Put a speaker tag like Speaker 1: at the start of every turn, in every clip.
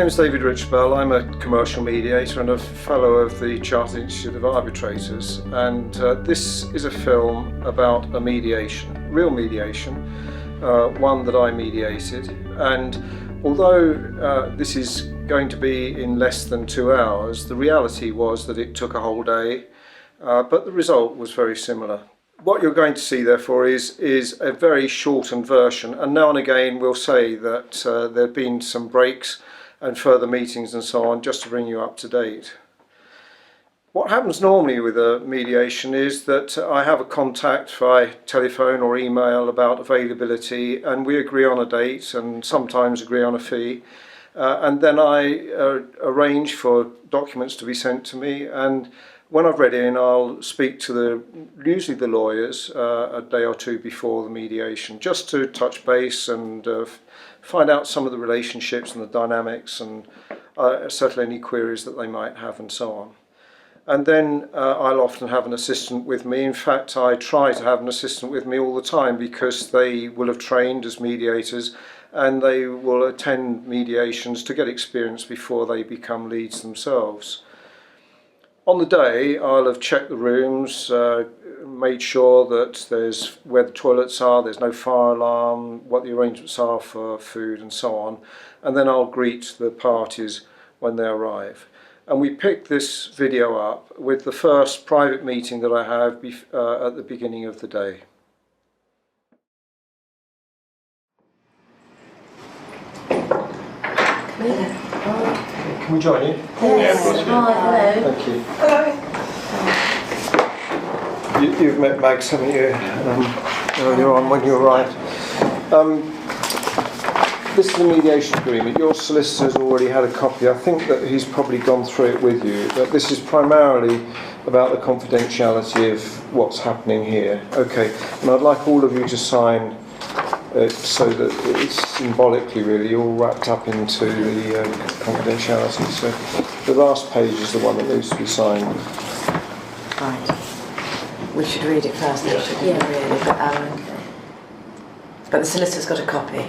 Speaker 1: name is David Richbell. I'm a commercial mediator and a fellow of the Chartered Institute of Arbitrators, and this is a film about a mediation, real mediation, one that I mediated. And although this is going to be in less than 2 hours, the reality was that it took a whole day, but the result was very similar. What you're going to see, therefore, is a very shortened version, and now and again we'll say that there have been some breaks and further meetings and so on, just to bring you up to date. What happens normally with a mediation is that I have a contact by telephone or email about availability, and we agree on a date and sometimes agree on a fee, and then I arrange for documents to be sent to me, and when I've read in, I'll speak to usually the lawyers a day or two before the mediation, just to touch base and find out some of the relationships and the dynamics, and settle any queries that they might have and so on. And then I'll often have an assistant with me. In fact, I try to have an assistant with me all the time, because they will have trained as mediators and they will attend mediations to get experience before they become leads themselves. On the day, I'll have checked the rooms, made sure that there's where the toilets are, there's no fire alarm, what the arrangements are for food and so on, and then I'll greet the parties when they arrive. And we pick this video up with the first private meeting that I have at the beginning of the day. Can we join you?
Speaker 2: Yes. Hi, hello.
Speaker 1: Thank you.
Speaker 2: Hello.
Speaker 1: You've met Mags, haven't you, earlier on when you arrived? This is the mediation agreement. Your solicitor's already had a copy. I think that he's probably gone through it with you, but this is primarily about the confidentiality of what's happening here. Okay, and I'd like all of you to sign so that it's symbolically really all wrapped up into the confidentiality. So the last page is the one that needs to be signed.
Speaker 3: Right. We should read it first, then, shouldn't we, really? But the solicitor's got a copy.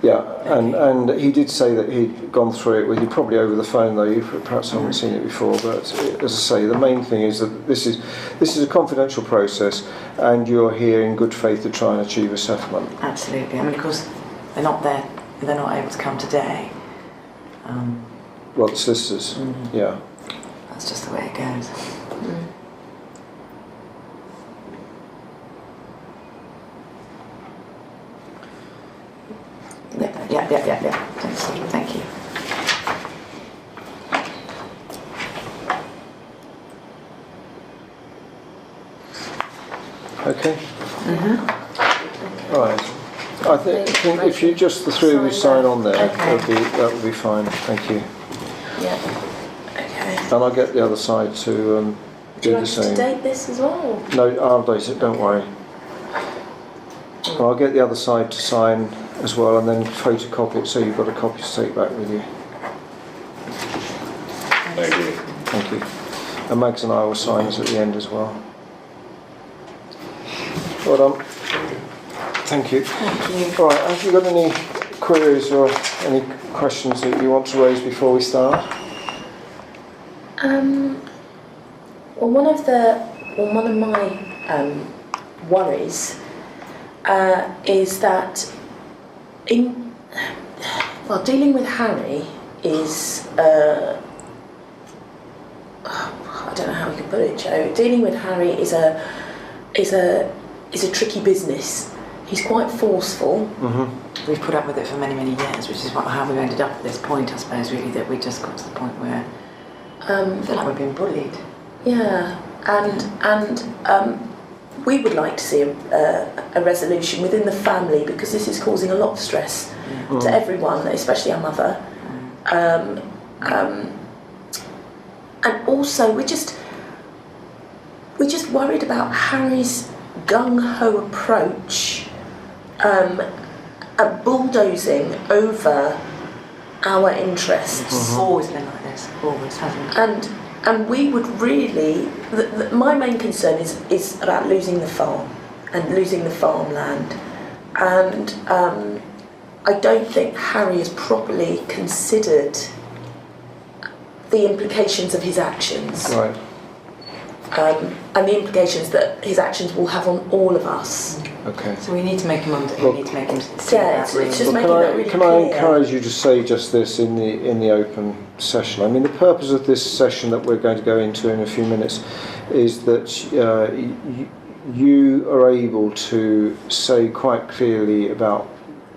Speaker 1: Yeah, and he did say that he'd gone through it with you, probably over the phone though. You perhaps haven't seen it before, but as I say, the main thing is that this is a confidential process, and you're here in good faith to try and achieve a settlement.
Speaker 3: Absolutely. I mean, of course, they're not there. They're not able to come today.
Speaker 1: Well, the solicitors, yeah.
Speaker 3: That's just the way it goes. Yeah. Thank you.
Speaker 1: Okay. All right. I think if you just the three of you sign on there, that would be fine. Thank you.
Speaker 2: Yeah. Okay.
Speaker 1: And I'll get the other side to do the same.
Speaker 2: Do you like to date this as well?
Speaker 1: No, I'll date it. Don't worry. I'll get the other side to sign as well, and then photocopy it so you've got a copy to take back with you.
Speaker 4: Thank you.
Speaker 1: Thank you. And Mags and I will sign this at the end as well. Well done. Thank you.
Speaker 3: Thank you.
Speaker 1: All right, have you got any queries or any questions that you want to raise before we start?
Speaker 2: Well, one of my worries is that dealing with Harry is I don't know how we can put it, Joe. Dealing with Harry is a tricky business. He's quite forceful.
Speaker 3: We've put up with it for many, many years, which is how we ended up at this point, I suppose, really, that we just got to the point where I feel like we're being bullied.
Speaker 2: Yeah, and we would like to see a resolution within the family, because this is causing a lot of stress to everyone, especially our mother. And also, we're just worried about Harry's gung-ho approach, at bulldozing over our interests.
Speaker 3: It's always been like this, always, hasn't it?
Speaker 2: And we would really, my main concern is about losing the farm and losing the farmland. And I don't think Harry has properly considered the implications of his actions.
Speaker 1: Right.
Speaker 2: And the implications that his actions will have on all of us.
Speaker 1: Okay.
Speaker 3: So we need to make him
Speaker 1: Well,
Speaker 3: we need to make him see
Speaker 2: yeah,
Speaker 3: that really.
Speaker 2: it's just
Speaker 1: Well,
Speaker 2: making that really
Speaker 1: can I
Speaker 2: clear.
Speaker 1: encourage you to say just this in the open session? I mean, the purpose of this session that we're going to go into in a few minutes is that you are able to say quite clearly about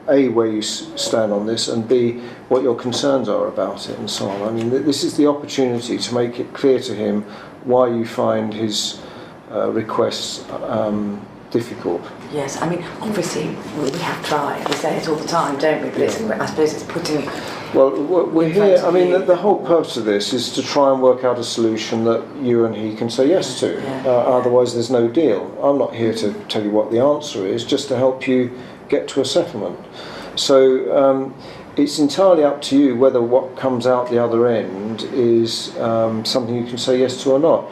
Speaker 1: A, where you stand on this, and B, what your concerns are about it, and so on. I mean, this is the opportunity to make it clear to him why you find his requests difficult.
Speaker 3: Yes, I mean, obviously we have tried. We say it all the time, don't we? But it's, I suppose it's putting.
Speaker 1: Well, we're
Speaker 3: in
Speaker 1: here.
Speaker 3: front
Speaker 1: I
Speaker 3: of
Speaker 1: mean,
Speaker 3: you.
Speaker 1: the whole purpose of this is to try and work out a solution that you and he can say yes to.
Speaker 3: Yeah.
Speaker 1: Otherwise, there's no deal. I'm not here to tell you what the answer is, just to help you get to a settlement. So it's entirely up to you whether what comes out the other end is something you can say yes to or not.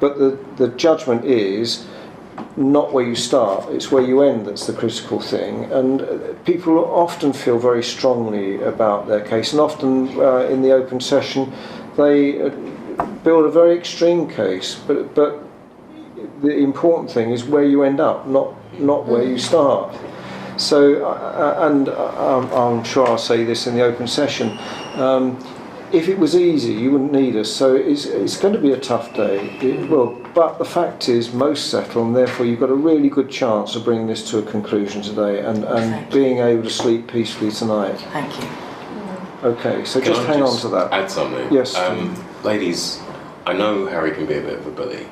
Speaker 1: But the judgment is not where you start, it's where you end that's the critical thing. And people often feel very strongly about their case, and often in the open session they build a very extreme case, but the important thing is where you end up, not where you start. So, I'm sure I'll say this in the open session, if it was easy, you wouldn't need us. So it's going to be a tough day. It will. But the fact is, most settle, and therefore you've got a really good chance of bringing this to a conclusion today and being able to sleep peacefully tonight.
Speaker 3: Thank you.
Speaker 1: Okay, so
Speaker 4: Can
Speaker 1: just
Speaker 4: I
Speaker 1: hang on to that.
Speaker 4: Add something.
Speaker 1: Yes.
Speaker 4: Ladies, I know Harry can be a bit of a bully,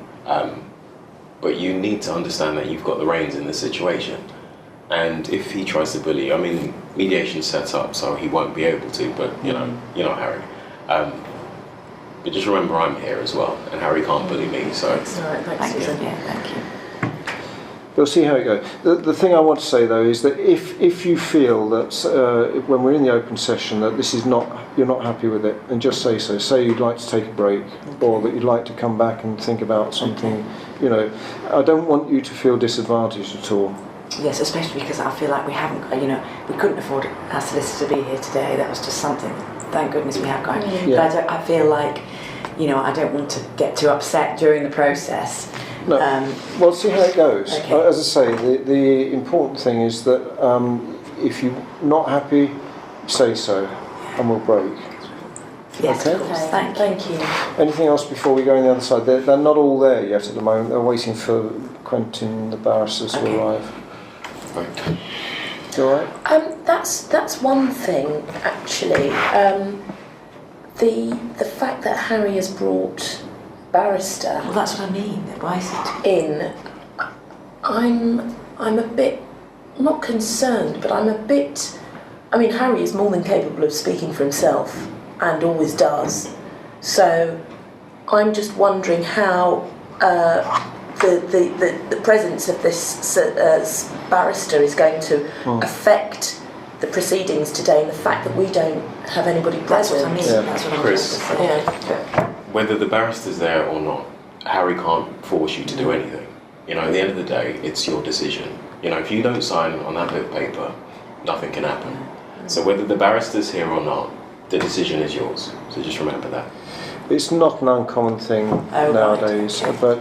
Speaker 4: but you need to understand that you've got the reins in this situation. And if he tries to bully you, I mean, mediation's set up so he won't be able to, but you know, you're not Harry. But just remember I'm here as well, and Harry can't bully me, so...
Speaker 2: All right, thanks,
Speaker 3: Thank you.
Speaker 2: Susan.
Speaker 3: Yeah, thank you.
Speaker 1: We'll see how it goes. The thing I want to say though is that if you feel that when we're in the open session that this is you're not happy with it, then just say so. Say you'd like to take a break, or that you'd like to come back and think about something. You know, I don't want you to feel disadvantaged at all.
Speaker 3: Yes, especially because I feel like we haven't, we couldn't afford our solicitor to be here today. That was just something, thank goodness we have got.
Speaker 1: Yeah.
Speaker 3: But I feel like, I don't want to get too upset during the process.
Speaker 1: No. Well, see how it goes.
Speaker 3: Okay.
Speaker 1: As I say, the important thing is that if you're not happy, say so, and we'll break.
Speaker 3: Yes,
Speaker 1: Okay.
Speaker 3: of course.
Speaker 2: Okay,
Speaker 3: Thank you.
Speaker 1: Anything else before we go on the other side? They're not all there yet at the moment. They're waiting for Quentin, the barristers, to
Speaker 3: Okay.
Speaker 1: arrive.
Speaker 4: Right.
Speaker 1: You all right?
Speaker 2: That's one thing actually. The fact that Harry has brought barrister
Speaker 3: Well, that's what I mean. Why is it?
Speaker 2: in, I'm a bit not concerned, but I'm a bit. I mean, Harry is more than capable of speaking for himself, and always does. So, I'm just wondering how the presence of this barrister is going to affect the proceedings today, and the fact that we don't have anybody
Speaker 3: That's what
Speaker 2: present.
Speaker 3: I mean.
Speaker 1: Yeah.
Speaker 3: That's what I'm
Speaker 4: Chris.
Speaker 3: trying to say.
Speaker 2: Yeah.
Speaker 4: Whether the barrister's there or not, Harry can't force you to do anything. At the end of the day, it's your decision. If you don't sign on that bit of paper, nothing can happen. So whether the barrister's here or not, the decision is yours. So just remember that.
Speaker 1: It's not an uncommon thing
Speaker 3: right.
Speaker 1: nowadays,
Speaker 3: Okay.
Speaker 1: but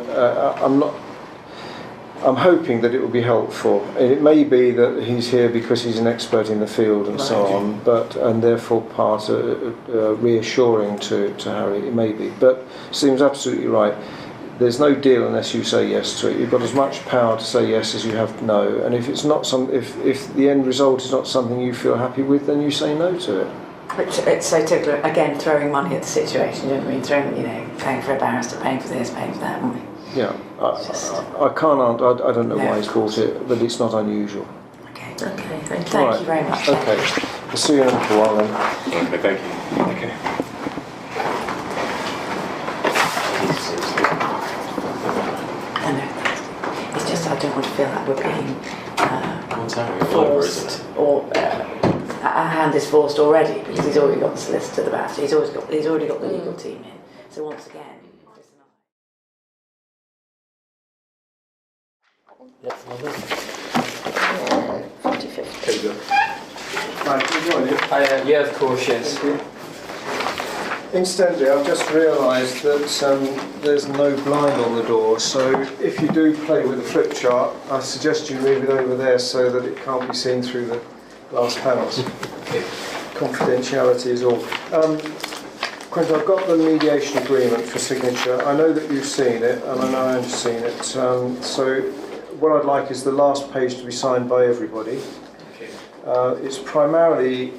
Speaker 1: I'm hoping that it will be helpful. It may be that he's here because he's an expert in the field and so
Speaker 3: Right.
Speaker 1: on, and therefore part reassuring to Harry. It may be, but seems absolutely right. There's no deal unless you say yes to it. You've got as much power to say yes as you have no. And if it's not if the end result is not something you feel happy with, then you say no to it.
Speaker 3: Which it's so typical, again, throwing money at the situation, don't we? Paying for a barrister, paying for this, paying for that, haven't we?
Speaker 1: Yeah, I can't. I don't know
Speaker 3: No,
Speaker 1: why he's
Speaker 3: of
Speaker 1: bought it, but it's not unusual.
Speaker 3: Okay.
Speaker 2: Okay, thank you.
Speaker 3: Thank
Speaker 1: Right.
Speaker 3: you very much.
Speaker 1: Okay, we'll see you in a little while then.
Speaker 4: Okay, thank you.
Speaker 1: Okay.
Speaker 3: I know. It's just I don't want to feel like we're being
Speaker 4: What's Harry? All over, isn't
Speaker 3: forced,
Speaker 4: it?
Speaker 3: or our hand is forced already because he's already got the solicitor, the barrister. He's already got the legal team in. So once again.
Speaker 5: Yes, well done.
Speaker 2: 50-50.
Speaker 1: Right, you join it.
Speaker 5: Yeah, of course, yes.
Speaker 1: Thank you. Incidentally, I've just realised that there's no blind on the door, so if you do play with the flip chart, I suggest you move it over there so that it can't be seen through the glass panels. Confidentiality is all. Quentin, I've got the mediation agreement for signature. I know that you've seen it, and I know I've seen it. So what I'd like is the last page to be signed by everybody. Okay. It's primarily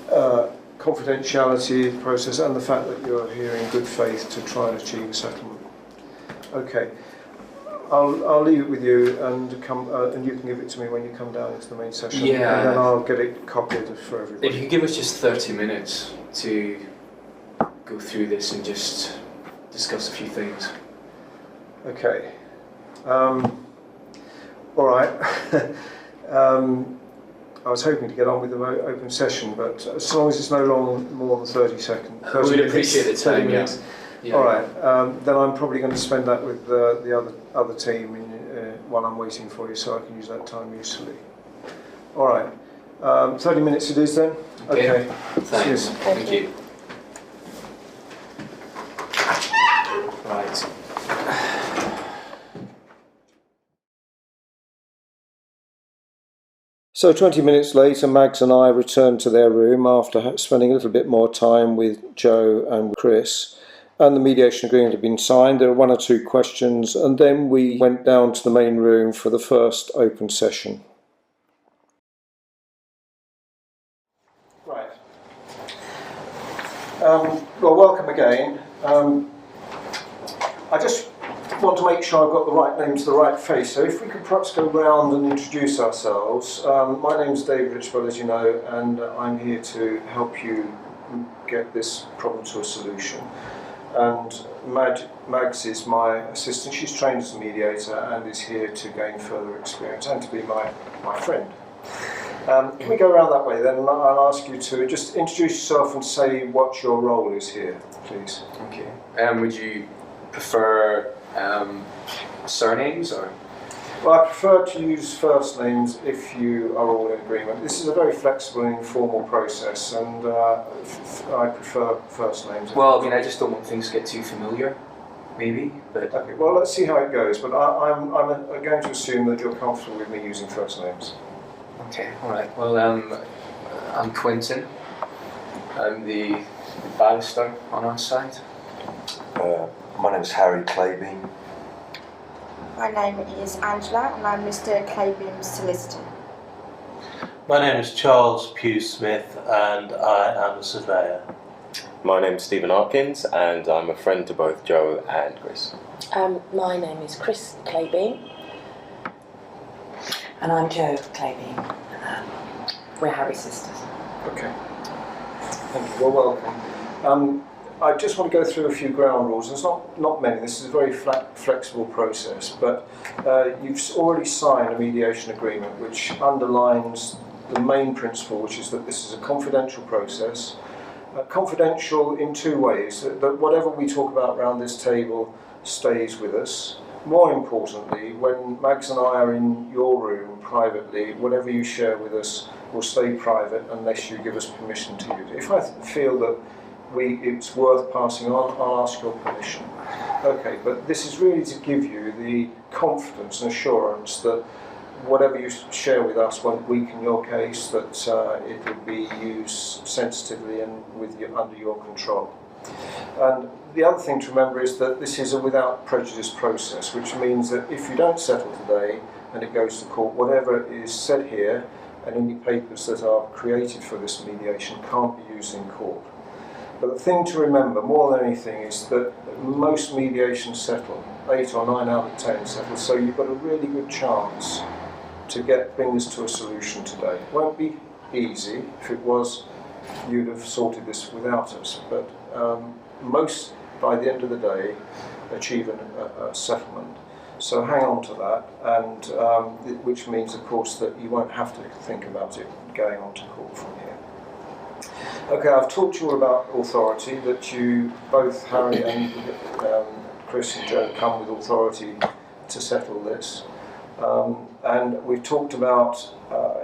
Speaker 1: confidentiality process and the fact that you're here in good faith to try and achieve a settlement. Okay. I'll leave it with you, and you can give it to me when you come down into the main session.
Speaker 5: Yeah.
Speaker 1: And then I'll get it copied for everybody.
Speaker 5: If you could give us just 30 minutes to go through this and just discuss a few things.
Speaker 1: Okay. All right. I was hoping to get on with the open session, but as long as it's no more than 30 seconds.
Speaker 5: We'd appreciate the time, yeah.
Speaker 1: All right. Then I'm probably going to spend that with the other team while I'm waiting for you, so I can use that time usefully. All right. 30 minutes it is then?
Speaker 5: Okay. Thanks.
Speaker 1: Cheers.
Speaker 5: Thank you. Right.
Speaker 1: So 20 minutes later, Mags and I returned to their room after spending a little bit more time with Joe and Chris. And the mediation agreement had been signed. There were one or two questions, and then we went down to the main room for the first open session. Right. Well, welcome again. I just want to make sure I've got the right name to the right face, so if we could perhaps go round and introduce ourselves. My name's David Richwell, as you know, and I'm here to help you get this problem to a solution. And Mags is my assistant. She's trained as a mediator and is here to gain further experience and to be my friend. Can we go around that way then? And I'll ask you to just introduce yourself and say what your role is here, please.
Speaker 5: Okay. Would you prefer surnames or?
Speaker 1: Well, I prefer to use first names if you are all in agreement. This is a very flexible and informal process, and I prefer first names.
Speaker 5: Well, I mean, I just don't want things to get too familiar, maybe. But
Speaker 1: okay. Well, let's see how it goes. But I'm going to assume that you're comfortable with me using first names.
Speaker 5: Okay. All right. Well, I'm Quentin. I'm the barrister on our side.
Speaker 6: My name is Harry Claybeam.
Speaker 7: My name is Angela and I'm Mr. Claybeam's solicitor.
Speaker 8: My name is Charles Pugh-Smith and I am a surveyor.
Speaker 4: My name's Stephen Arkins and I'm a friend to both Joe and Chris.
Speaker 2: My name is Chris Claybeam.
Speaker 3: And I'm Jo Claybeam. We're Harry's sisters.
Speaker 1: Okay. Thank you. Well, welcome. I just want to go through a few ground rules. There's not many. This is a very flexible process, but you've already signed a mediation agreement which underlines the main principle, which is that this is a confidential process. Confidential in two ways, that whatever we talk about around this table stays with us. More importantly, when Mags and I are in your room privately, whatever you share with us will stay private unless you give us permission to use it. If I feel that it's worth passing on, I'll ask your permission. Okay, but this is really to give you the confidence and assurance that whatever you share with us won't weaken your case, that it will be used sensitively and under your control. And the other thing to remember is that this is a without prejudice process, which means that if you don't settle today and it goes to court, whatever is said here and any papers that are created for this mediation can't be used in court. But the thing to remember more than anything is that most mediations settle, 8 or 9 out of 10 settle, so you've got a really good chance to bring this to a solution today. It won't be easy. If it was, you'd have sorted this without us, but most, by the end of the day, achieve a settlement. So hang on to that, and which means, of course, that you won't have to think about it going on to court from here. Okay, I've talked to you all about authority, that you, both Harry and Chris and Joe, come with authority to settle this. And we've talked about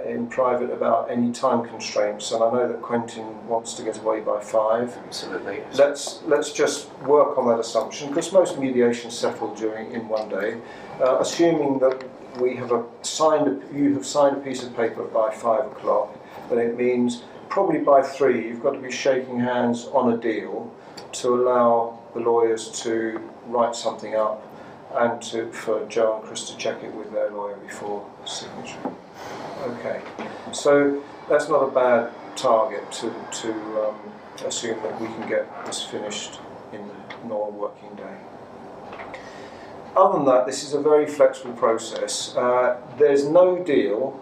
Speaker 1: in private about any time constraints, and I know that Quentin wants to get away by 5.
Speaker 5: Absolutely.
Speaker 1: Let's just work on that assumption, because most mediations settle in one day, assuming that you have signed a piece of paper by 5 o'clock, then it means probably by 3 you've got to be shaking hands on a deal to allow the lawyers to write something up and for Joe and Chris to check it with their lawyer before signature. Okay, so that's not a bad target to assume that we can get this finished in the normal working day. Other than that, this is a very flexible process. There's no deal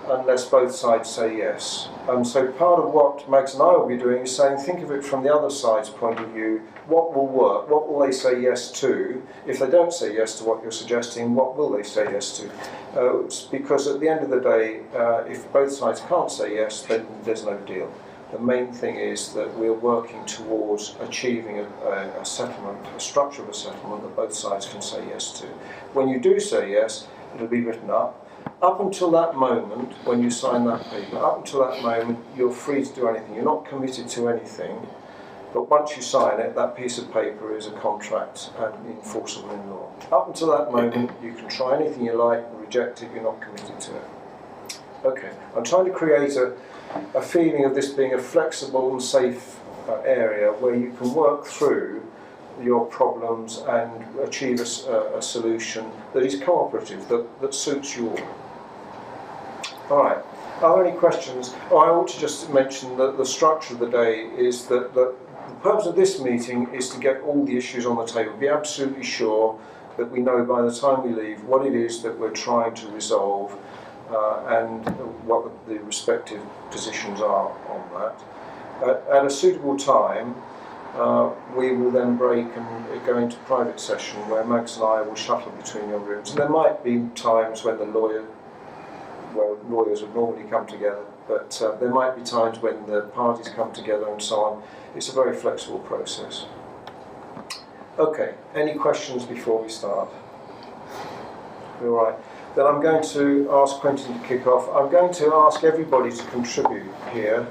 Speaker 1: unless both sides say yes. So part of what Max and I will be doing is saying, think of it from the other side's point of view. What will work? What will they say yes to? If they don't say yes to what you're suggesting, what will they say yes to? Because at the end of the day, if both sides can't say yes, then there's no deal. The main thing is that we're working towards achieving a settlement, a structure of a settlement that both sides can say yes to. When you do say yes, it'll be written up. Up until that moment, when you sign that paper, up until that moment, you're free to do anything. You're not committed to anything, but once you sign it, that piece of paper is a contract and enforceable in law. Up until that moment, you can try anything you like, reject it, you're not committed to it. Okay, I'm trying to create a feeling of this being a flexible and safe area where you can work through your problems and achieve a solution that is cooperative, that suits you all. All right, are there any questions? Oh, I ought to just mention that the structure of the day is that the purpose of this meeting is to get all the issues on the table, be absolutely sure that we know by the time we leave what it is that we're trying to resolve and what the respective positions are on that. At a suitable time, we will then break and go into private session where Max and I will shuttle between your rooms. And there might be times when lawyers would normally come together, but there might be times when the parties come together and so on. It's a very flexible process. Okay, any questions before we start? All right. Then I'm going to ask Quentin to kick off. I'm going to ask everybody to contribute here.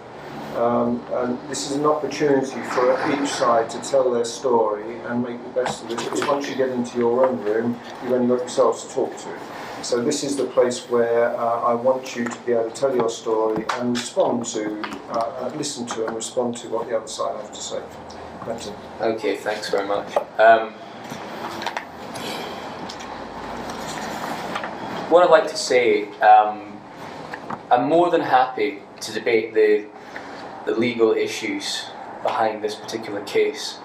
Speaker 1: And this is an opportunity for each side to tell their story and make the best of it, because once you get into your own room, you've only got yourselves to talk to. So this is the place where I want you to be able to tell your story and respond to, listen to and respond to what the other side have to say. Quentin.
Speaker 5: Okay, thanks very much. What I'd like to say, I'm more than happy to debate the legal issues behind this particular case.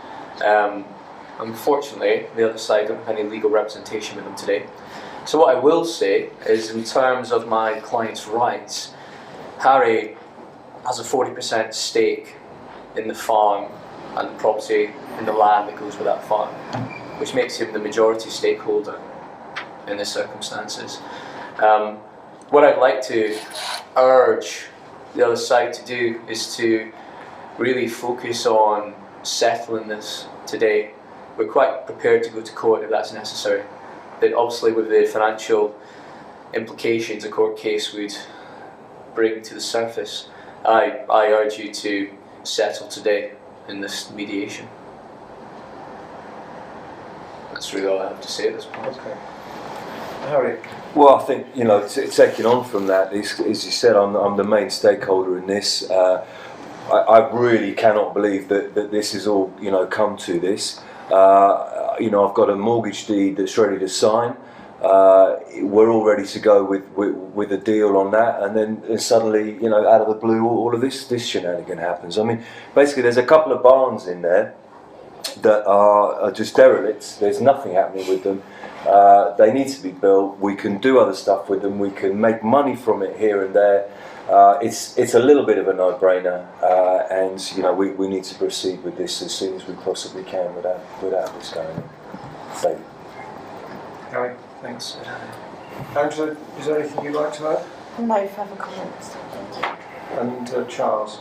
Speaker 5: Unfortunately, the other side don't have any legal representation with them today. So what I will say is, in terms of my client's rights, Harry has a 40% stake in the farm and the property and the land that goes with that farm, which makes him the majority stakeholder in the circumstances. What I'd like to urge the other side to do is to really focus on settling this today. We're quite prepared to go to court if that's necessary, but obviously with the financial implications a court case would bring to the surface, I urge you to settle today in this mediation. That's really all I have to say at this point.
Speaker 1: Okay. Harry.
Speaker 6: Well, I think, taking on from that, as you said, I'm the main stakeholder in this. I really cannot believe that this has all, come to this. I've got a mortgage deed that's ready to sign. We're all ready to go with a deal on that, and then suddenly, out of the blue, all of this shenanigan happens. I mean, basically, there's a couple of barns in there that are just derelicts. There's nothing happening with them. They need to be built. We can do other stuff with them. We can make money from it here and there. It's a little bit of a no-brainer, and we need to proceed with this as soon as we possibly can without this going on. Thank you.
Speaker 1: Harry, thanks. Angela, is there anything you'd like to add?
Speaker 7: No further comments. Thank you.
Speaker 1: And Charles?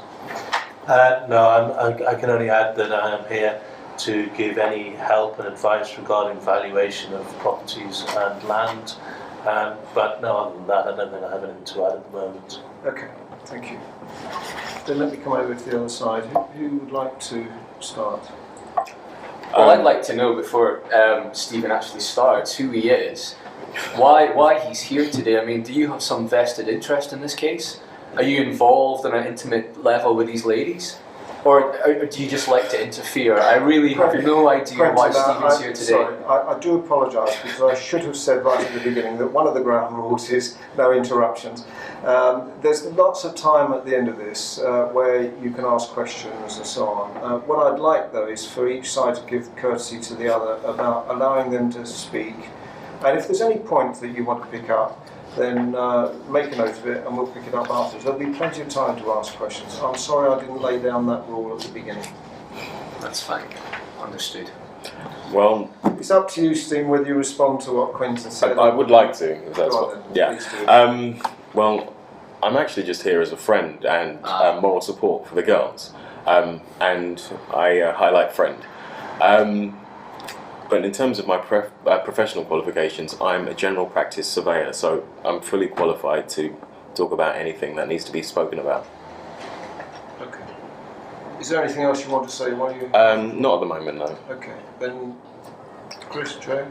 Speaker 8: No, I can only add that I am here to give any help and advice regarding valuation of properties and land, But no, other than that, I don't think I have anything to add at the moment.
Speaker 1: Okay, thank you. Then let me come over to the other side. Who would like to start?
Speaker 5: Well, I'd like to know before Stephen actually starts who he is, why he's here today. I mean, do you have some vested interest in this case? Are you involved on an intimate level with these ladies? Or do you just like to interfere? I really have no idea why Stephen's here today.
Speaker 1: Sorry, I do apologise because I should have said right at the beginning that one of the ground rules is no interruptions. There's lots of time at the end of this where you can ask questions and so on. What I'd like though is for each side to give courtesy to the other about allowing them to speak. And if there's any point that you want to pick up, then make a note of it and we'll pick it up afterwards. There'll be plenty of time to ask questions. I'm sorry I didn't lay down that rule at the beginning.
Speaker 5: That's fine. Understood.
Speaker 4: Well,
Speaker 1: It's up to you, Steve, whether you respond to what Quentin said.
Speaker 4: I would like to, if that's
Speaker 1: Go on
Speaker 4: what.
Speaker 1: then,
Speaker 4: Yeah.
Speaker 1: please do.
Speaker 4: Well, I'm actually just here as a friend and moral support for the girls, and I highlight friend. But in terms of my professional qualifications, I'm a general practice surveyor, so I'm fully qualified to talk about anything that needs to be spoken about.
Speaker 1: Okay. Is there anything else you want to say while you...
Speaker 4: Not at the moment, no.
Speaker 1: Okay, then Chris, Joe?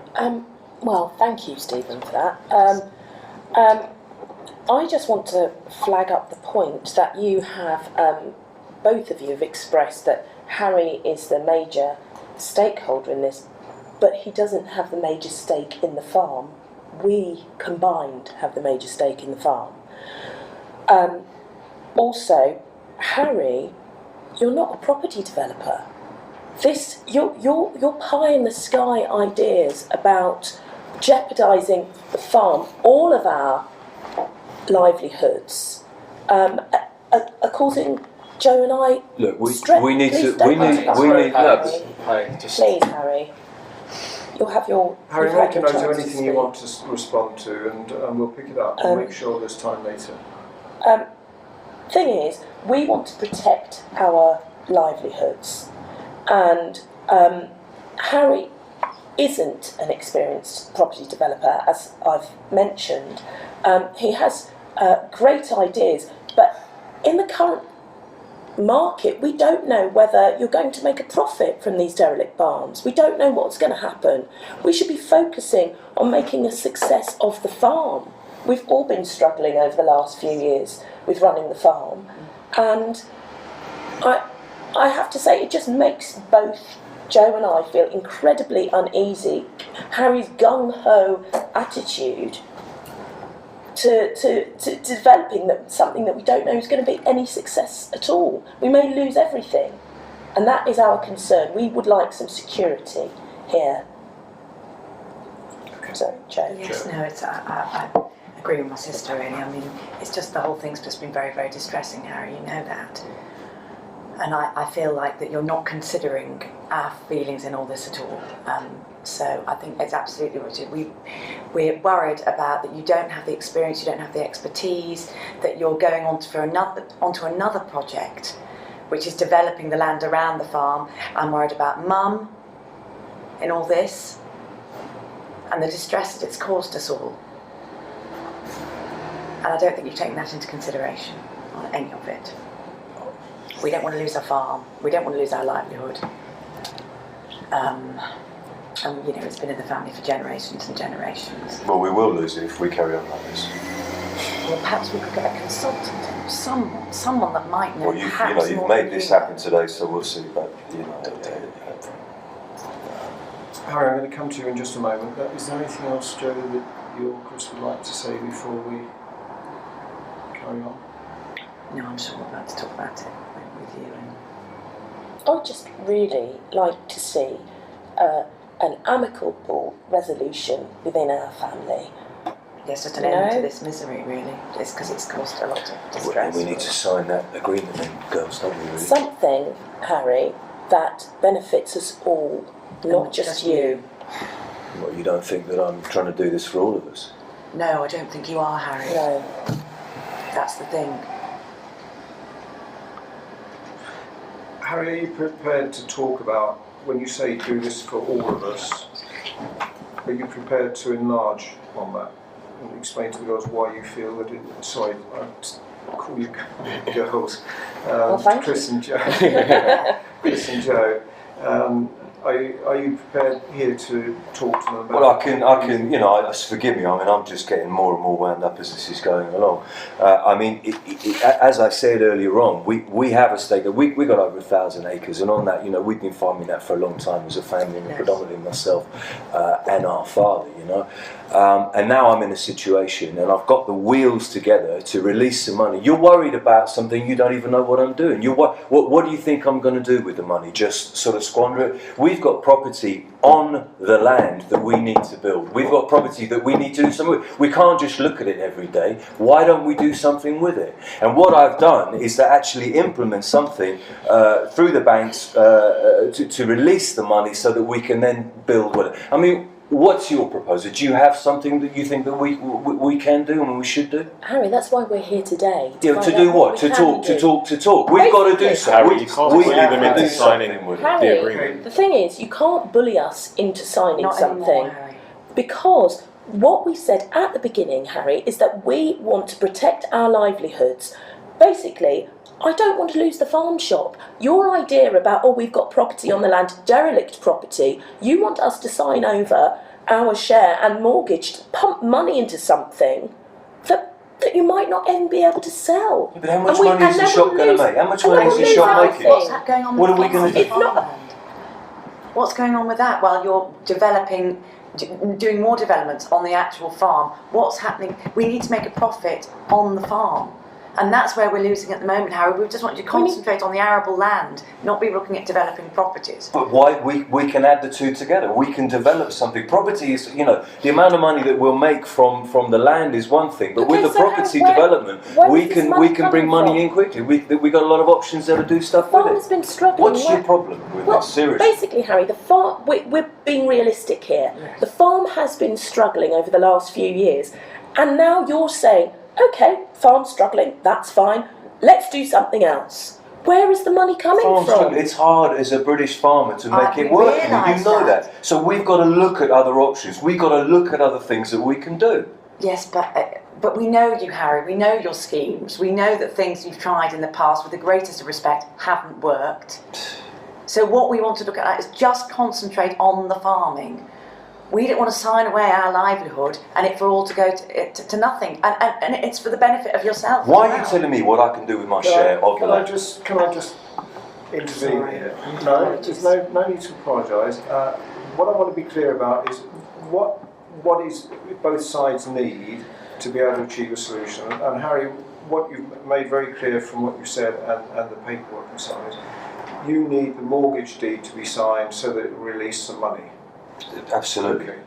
Speaker 2: Well, thank you, Stephen, for that. I just want to flag up the point that you have, both of you have expressed that Harry is the major stakeholder in this, but he doesn't have the major stake in the farm. We combined have the major stake in the farm. Also, Harry, you're not a property developer. Your pie in the sky ideas about jeopardising the farm, all of our livelihoods, are causing Joe and I.
Speaker 6: Look, we need
Speaker 2: Please
Speaker 6: to.
Speaker 2: don't
Speaker 6: We need.
Speaker 2: Please, Harry. You'll have your.
Speaker 1: Harry,
Speaker 2: you've had
Speaker 1: make a
Speaker 2: your
Speaker 1: note of
Speaker 2: chance to
Speaker 1: anything you
Speaker 2: speak.
Speaker 1: want to respond to and we'll pick it up and make sure there's time later.
Speaker 2: Thing is, we want to protect our livelihoods, and Harry isn't an experienced property developer, as I've mentioned. He has great ideas, but in the current market, we don't know whether you're going to make a profit from these derelict barns. We don't know what's going to happen. We should be focusing on making a success of the farm. We've all been struggling over the last few years with running the farm, and I have to say it just makes both Joe and I feel incredibly uneasy. Harry's gung-ho attitude to developing something that we don't know is going to be any success at all. We may lose everything, and that is our concern. We would like some security here. So, Joe.
Speaker 3: Yes, no, it's, I agree with my sister really. I mean, it's just the whole thing's just been very, very distressing, Harry, you know that. And I feel like that you're not considering our feelings in all this at all. So I think it's absolutely right. We're worried about that you don't have the experience, you don't have the expertise, that you're going on onto another project, which is developing the land around the farm. I'm worried about Mum in all this, and the distress that it's caused us all. And I don't think you've taken that into consideration on any of it. We don't want to lose our farm. We don't want to lose our livelihood. And you know, it's been in the family for generations and generations.
Speaker 6: Well, we will lose it if we carry on like this.
Speaker 3: Well, perhaps we could get a consultant in, someone that might know.
Speaker 6: Well, you've made this happen today, so we'll see. But
Speaker 1: Harry, I'm going to come to you in just a moment. Is there anything else, Joe, that you or Chris would like to say before we carry on?
Speaker 3: No, I'm sure we're about to talk about it with you.
Speaker 2: I'd just really like to see an amicable resolution within our family.
Speaker 3: Yes, just an end to this misery, really. It's because it's caused a lot of distress.
Speaker 6: We need to sign that agreement then, girls, don't we, really?
Speaker 2: Something, Harry, that benefits us all, not just you.
Speaker 6: Well, you don't think that I'm trying to do this for all of us?
Speaker 3: No, I don't think you are, Harry.
Speaker 2: No.
Speaker 3: That's the thing.
Speaker 1: Harry, are you prepared to talk about, when you say do this for all of us, are you prepared to enlarge on that? and explain to the girls why you feel that it. Sorry, I call you girls.
Speaker 2: Thank
Speaker 1: Chris
Speaker 2: you.
Speaker 1: and Joe. Chris and Joe. Are you prepared here to talk to them about?
Speaker 6: Well, I can, you know, forgive me. I mean, I'm just getting more and more wound up as this is going along. I mean, as I said earlier on, we have a stake. We got over 1,000 acres, and on that, you know, we've been farming that for a long time as a family, and predominantly myself and our father, you know. And now I'm in a situation, and I've got the wheels together to release some money. You're worried about something, you don't even know what I'm doing. What do you think I'm going to do with the money? Just sort of squander it? We've got property on the land that we need to build. We've got property that we need to do something with. We can't just look at it every day. Why don't we do something with it? And what I've done is to actually implement something through the banks to release the money so that we can then build with it. I mean, what's your proposal? Do you have something that you think that we can do and we should do?
Speaker 2: Harry, that's why we're here today.
Speaker 6: Yeah, to do what? To talk. We've got to do something.
Speaker 4: Harry, you can't bully them into signing the agreement.
Speaker 2: The thing is, you can't bully us into signing
Speaker 3: Not
Speaker 2: something
Speaker 3: anymore, Harry.
Speaker 2: because what we said at the beginning, Harry, is that we want to protect our livelihoods. Basically, I don't want to lose the farm shop. Your idea about, oh, we've got property on the land, derelict property, you want us to sign over our share and mortgage to pump money into something that you might not even be able to sell.
Speaker 6: But how much money is the shop going to make? How much money is the shop making?
Speaker 3: What's going on with
Speaker 6: What are we going to do?
Speaker 3: What's going on with that while you're developing, doing more developments on the actual farm? What's happening? We need to make a profit on the farm. And that's where we're losing at the moment, Harry. We just want you to concentrate on the arable land, not be looking at developing properties.
Speaker 6: But why we can add the two together? We can develop something. Property is, you know, the amount of money that we'll make from the land is one thing, but
Speaker 2: Okay,
Speaker 6: with the
Speaker 2: so
Speaker 6: property
Speaker 2: where
Speaker 6: development,
Speaker 2: is
Speaker 6: we
Speaker 2: this
Speaker 6: can
Speaker 2: money
Speaker 6: bring
Speaker 2: coming
Speaker 6: money
Speaker 2: from?
Speaker 6: in quickly. We got a lot of options there to do stuff
Speaker 2: Farm
Speaker 6: with
Speaker 2: has
Speaker 6: it.
Speaker 2: been struggling.
Speaker 6: What's your problem with
Speaker 2: Well,
Speaker 6: this? Seriously.
Speaker 2: basically, Harry, the farm. We're being realistic here.
Speaker 3: Yes.
Speaker 2: The farm has been struggling over the last few years, and now you're saying, okay, farm's struggling. That's fine. Let's do something else. Where is the money coming from?
Speaker 6: It's hard as a British farmer to make it
Speaker 3: we
Speaker 6: work, and you
Speaker 3: realise
Speaker 6: know
Speaker 3: that.
Speaker 6: that. So we've got to look at other options. We've got to look at other things that we can do.
Speaker 3: Yes, but we know you, Harry. We know your schemes. We know that things you've tried in the past, with the greatest of respect, haven't worked. So what we want to look at is just concentrate on the farming. We don't want to sign away our livelihood and it for all to go to nothing. And it's for the benefit of yourself.
Speaker 6: Why
Speaker 3: as
Speaker 6: are you
Speaker 3: well.
Speaker 6: telling me what I can do with my share of the
Speaker 1: Can I
Speaker 6: land?
Speaker 1: just intervene
Speaker 3: Sorry.
Speaker 1: here? No, there's no need to apologise. What I want to be clear about is what is both sides need to be able to achieve a solution. And Harry, what you've made very clear from what you said and the paperwork and so on is, you need the mortgage deed to be signed so that it will release some money.
Speaker 6: Absolutely.
Speaker 1: Okay.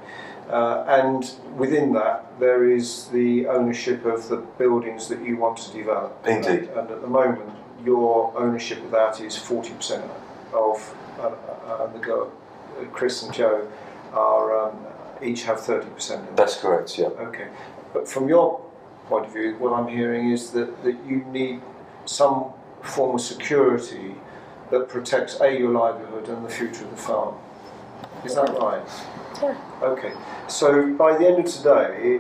Speaker 1: And within that, there is the ownership of the buildings that you want to develop.
Speaker 6: Indeed.
Speaker 1: And at the moment, your ownership of that is 40% of, Chris and Joe are each have 30% of it.
Speaker 6: That's correct, yeah.
Speaker 1: Okay. But from your point of view, what I'm hearing is that you need some form of security that protects your livelihood and the future of the farm. Is that right?
Speaker 2: Yeah.
Speaker 1: Okay. So by the end of today,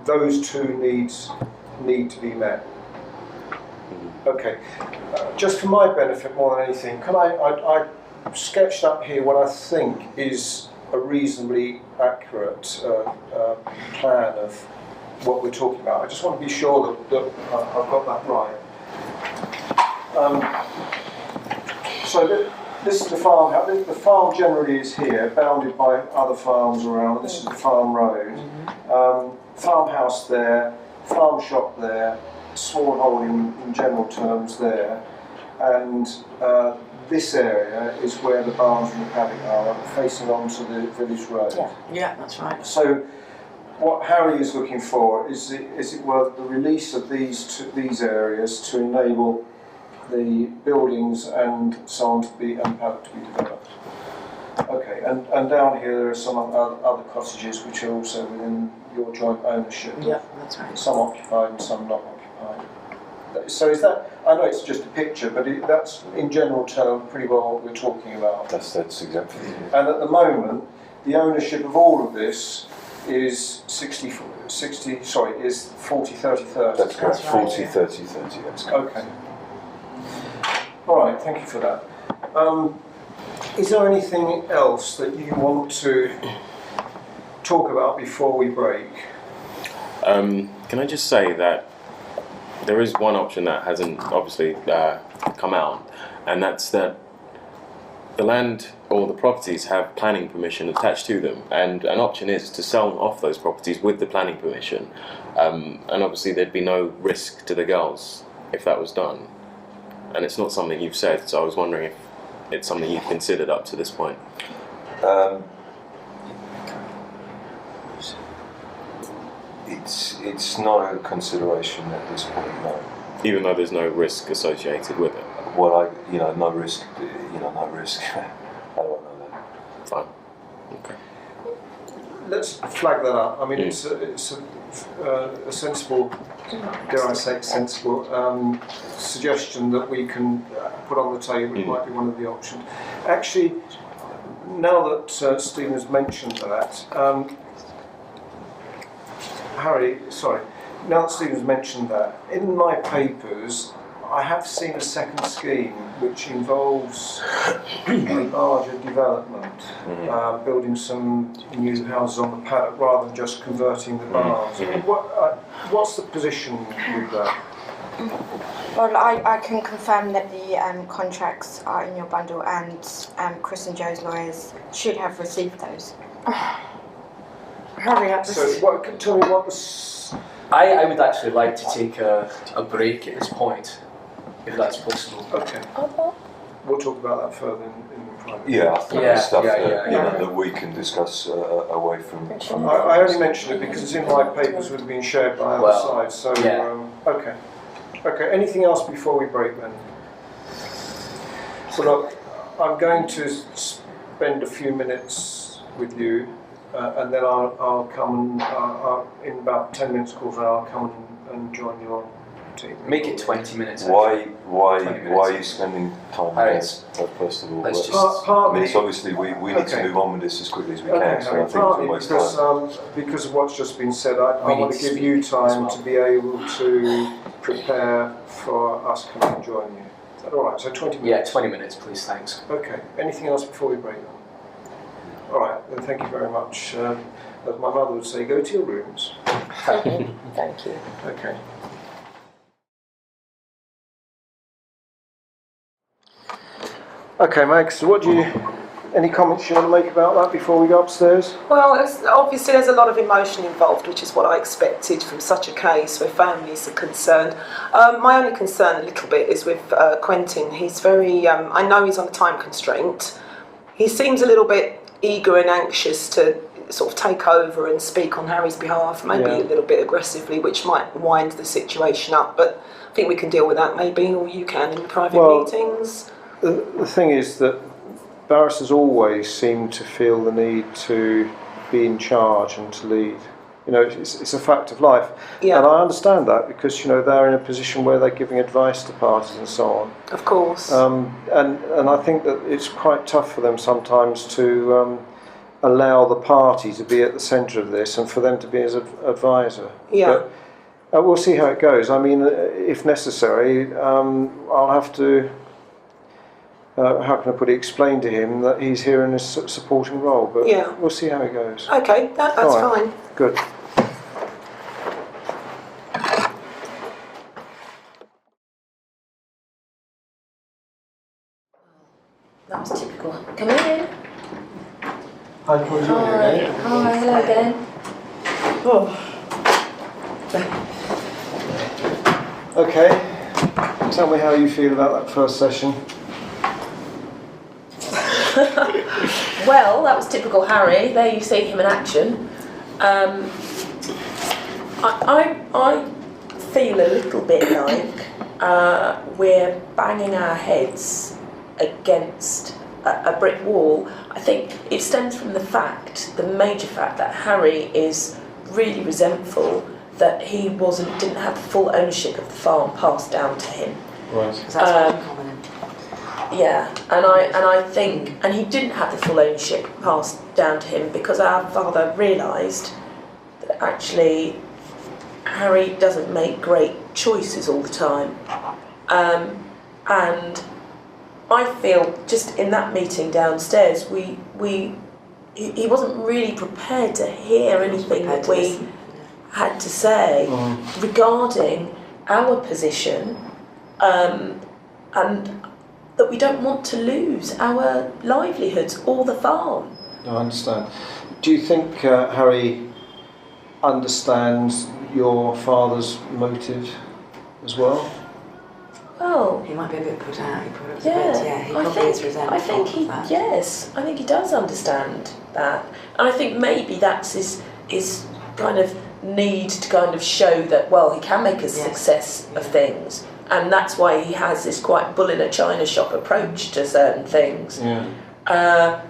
Speaker 1: those two needs need to be met. Okay. Just for my benefit more than anything, can I sketched up here what I think is a reasonably accurate plan of what we're talking about. I just want to be sure that I've got that right. So this is the farm. The farm generally is here, bounded by other farms around. This is the farm road. Farmhouse there, farm shop there, small holding in general terms there, and this area is where the barns and the paddock are, facing onto the village road.
Speaker 3: Yeah, that's right.
Speaker 1: So, what Harry is looking for is it were the release of these areas to enable the buildings and so on and paddock to be developed. Okay, and down here there are some other cottages which are also within your joint ownership.
Speaker 3: Yeah, that's right.
Speaker 1: Some occupied and some not occupied. So is that, I know it's just a picture, but that's in general terms pretty well what we're talking about.
Speaker 6: That's exactly it.
Speaker 1: And at the moment, the ownership of all of this is 60, sorry, is 40, 30, 30.
Speaker 6: That's correct.
Speaker 3: That's right,
Speaker 6: 40,
Speaker 3: yeah.
Speaker 6: 30, 30. That's correct.
Speaker 1: Okay. All right, thank you for that. Is there anything else that you want to talk about before we break?
Speaker 4: Can I just say that there is one option that hasn't obviously come out, and that's that the land or the properties have planning permission attached to them, and an option is to sell off those properties with the planning permission, and obviously there'd be no risk to the girls if that was done, and it's not something you've said, so I was wondering if it's something you've considered up to this point.
Speaker 6: It's not a consideration at this point, no.
Speaker 4: Even though there's no risk associated with it.
Speaker 6: Well, no risk. No risk. I don't know that.
Speaker 4: Fine. Okay.
Speaker 1: Let's flag that up. I mean, it's a sensible, dare I say, sensible suggestion that we can put on the table. It might be one of the options. Actually, now that Stephen has mentioned that, Harry, sorry, now that Stephen's mentioned that, in my papers I have seen a second scheme which involves a larger development, building some new houses on the paddock rather than just converting the barns. What's the position with that?
Speaker 7: Well, I can confirm that the contracts are in your bundle, and Chris and Joe's lawyers should have received those.
Speaker 3: Hurry up.
Speaker 1: So, tell me what the...
Speaker 5: I would actually like to take a break at this point, if that's possible.
Speaker 1: Okay. We'll talk about that further in private.
Speaker 6: Yeah, I think there's stuff
Speaker 5: yeah.
Speaker 6: that we can discuss away from.
Speaker 1: I only mention it because it's in my papers would have been shared by other sides. So, okay. Okay, anything else before we break then? So look, I'm going to spend a few minutes with you, and then I'll come and in about 10 minutes, quarter hour, I'll come and join your team.
Speaker 5: Make it 20 minutes.
Speaker 6: Why are you spending time on this? First of all,
Speaker 5: Let's just.
Speaker 6: I mean, it's obviously we need to move on with this as quickly as we can. So I think
Speaker 1: partly
Speaker 6: it's a waste of time.
Speaker 1: because of what's just been said, I want to give you time to be able to prepare for us coming and join you. Is that all right? So 20 minutes?
Speaker 5: Yeah, 20 minutes, please, thanks.
Speaker 1: Okay. Anything else before we break? All right, then thank you very much. As my mother would say, go to your rooms.
Speaker 2: Thank you.
Speaker 1: Okay. Okay, Meg, so any comments you want to make about that before we go upstairs?
Speaker 9: Well, obviously there's a lot of emotion involved, which is what I expected from such a case where families are concerned. My only concern a little bit is with Quentin. He's very, I know he's on a time constraint. He seems a little bit eager and anxious to sort of take over and speak on Harry's behalf, maybe a little bit aggressively, which might wind the situation up, but I think we can deal with that maybe, or you can in private meetings.
Speaker 1: The thing is that barristers always seem to feel the need to be in charge and to lead. You know, it's a fact of life.
Speaker 9: Yeah.
Speaker 1: And I understand that because, you know, they're in a position where they're giving advice to parties and so on.
Speaker 9: Of course.
Speaker 1: And I think that it's quite tough for them sometimes to allow the party to be at the centre of this and for them to be as an advisor.
Speaker 9: Yeah.
Speaker 1: But we'll see how it goes. I mean, if necessary, I'll have to... how can I put it? Explain to him that he's here in a supporting role, but we'll see how it goes.
Speaker 9: Okay, that's fine.
Speaker 1: Good.
Speaker 2: That was typical. Come in.
Speaker 1: Hi, George.
Speaker 2: Hi, hello again.
Speaker 1: Okay. Tell me how you feel about that first session.
Speaker 2: Well, that was typical Harry. There you see him in action. I feel a little bit like we're banging our heads against a brick wall. I think it stems from the major fact that Harry is really resentful that he didn't have the full ownership of the farm passed down to him.
Speaker 1: Right.
Speaker 3: Because that's very common.
Speaker 2: Yeah, and I think, and he didn't have the full ownership passed down to him because our father realised actually Harry doesn't make great choices all the time. And I feel just in that meeting downstairs, he wasn't really prepared to hear anything that we had to say regarding our position, and that we don't want to lose our livelihoods or the farm.
Speaker 1: I understand. Do you think Harry understands your father's motive as well?
Speaker 2: Well,
Speaker 3: He might be a bit put out. He probably he
Speaker 2: I
Speaker 3: probably is resentful.
Speaker 2: I think he,
Speaker 3: of that.
Speaker 2: yes, I think he does understand that, and I think maybe that's his kind of need to kind of show that, well, he can make a success of things, and that's why he has this quite bull in a china shop approach to certain things.
Speaker 1: Yeah.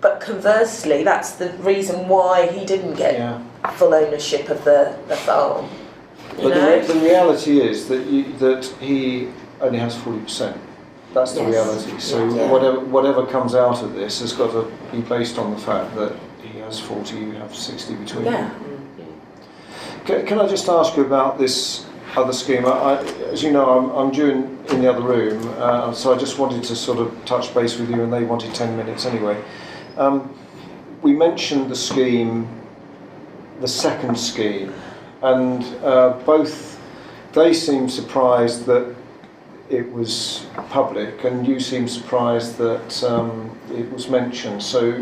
Speaker 2: But conversely, that's the reason why he didn't get full ownership of the farm.
Speaker 1: But the reality is that he only has 40%. That's the reality. So whatever comes out of this has got to be based on the fact that he has 40, you have 60 between you. Can I just ask you about this other scheme? As you know, I'm due in the other room, so I just wanted to sort of touch base with you, and they wanted 10 minutes anyway. We mentioned the scheme, the second scheme, and both they seemed surprised that it was public, and you seemed surprised that it was mentioned. So,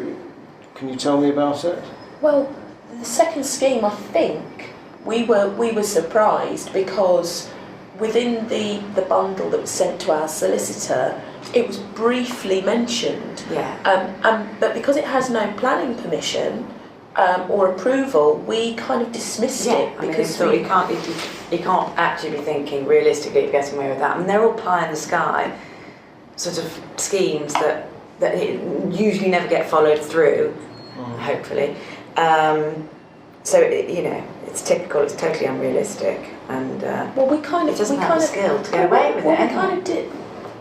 Speaker 1: can you tell me about it?
Speaker 2: Well, the second scheme, I think we were surprised because within the bundle that was sent to our solicitor, it was briefly mentioned. But because it has no planning permission or approval, we kind of dismissed it because
Speaker 3: you can't actually be thinking realistically of getting away with that. I mean, they're all pie in the sky sort of schemes that usually never get followed through. Hopefully, so it's typical. It's totally unrealistic, and
Speaker 2: we kind of
Speaker 3: have the skill to get away with it.
Speaker 2: We kind of did.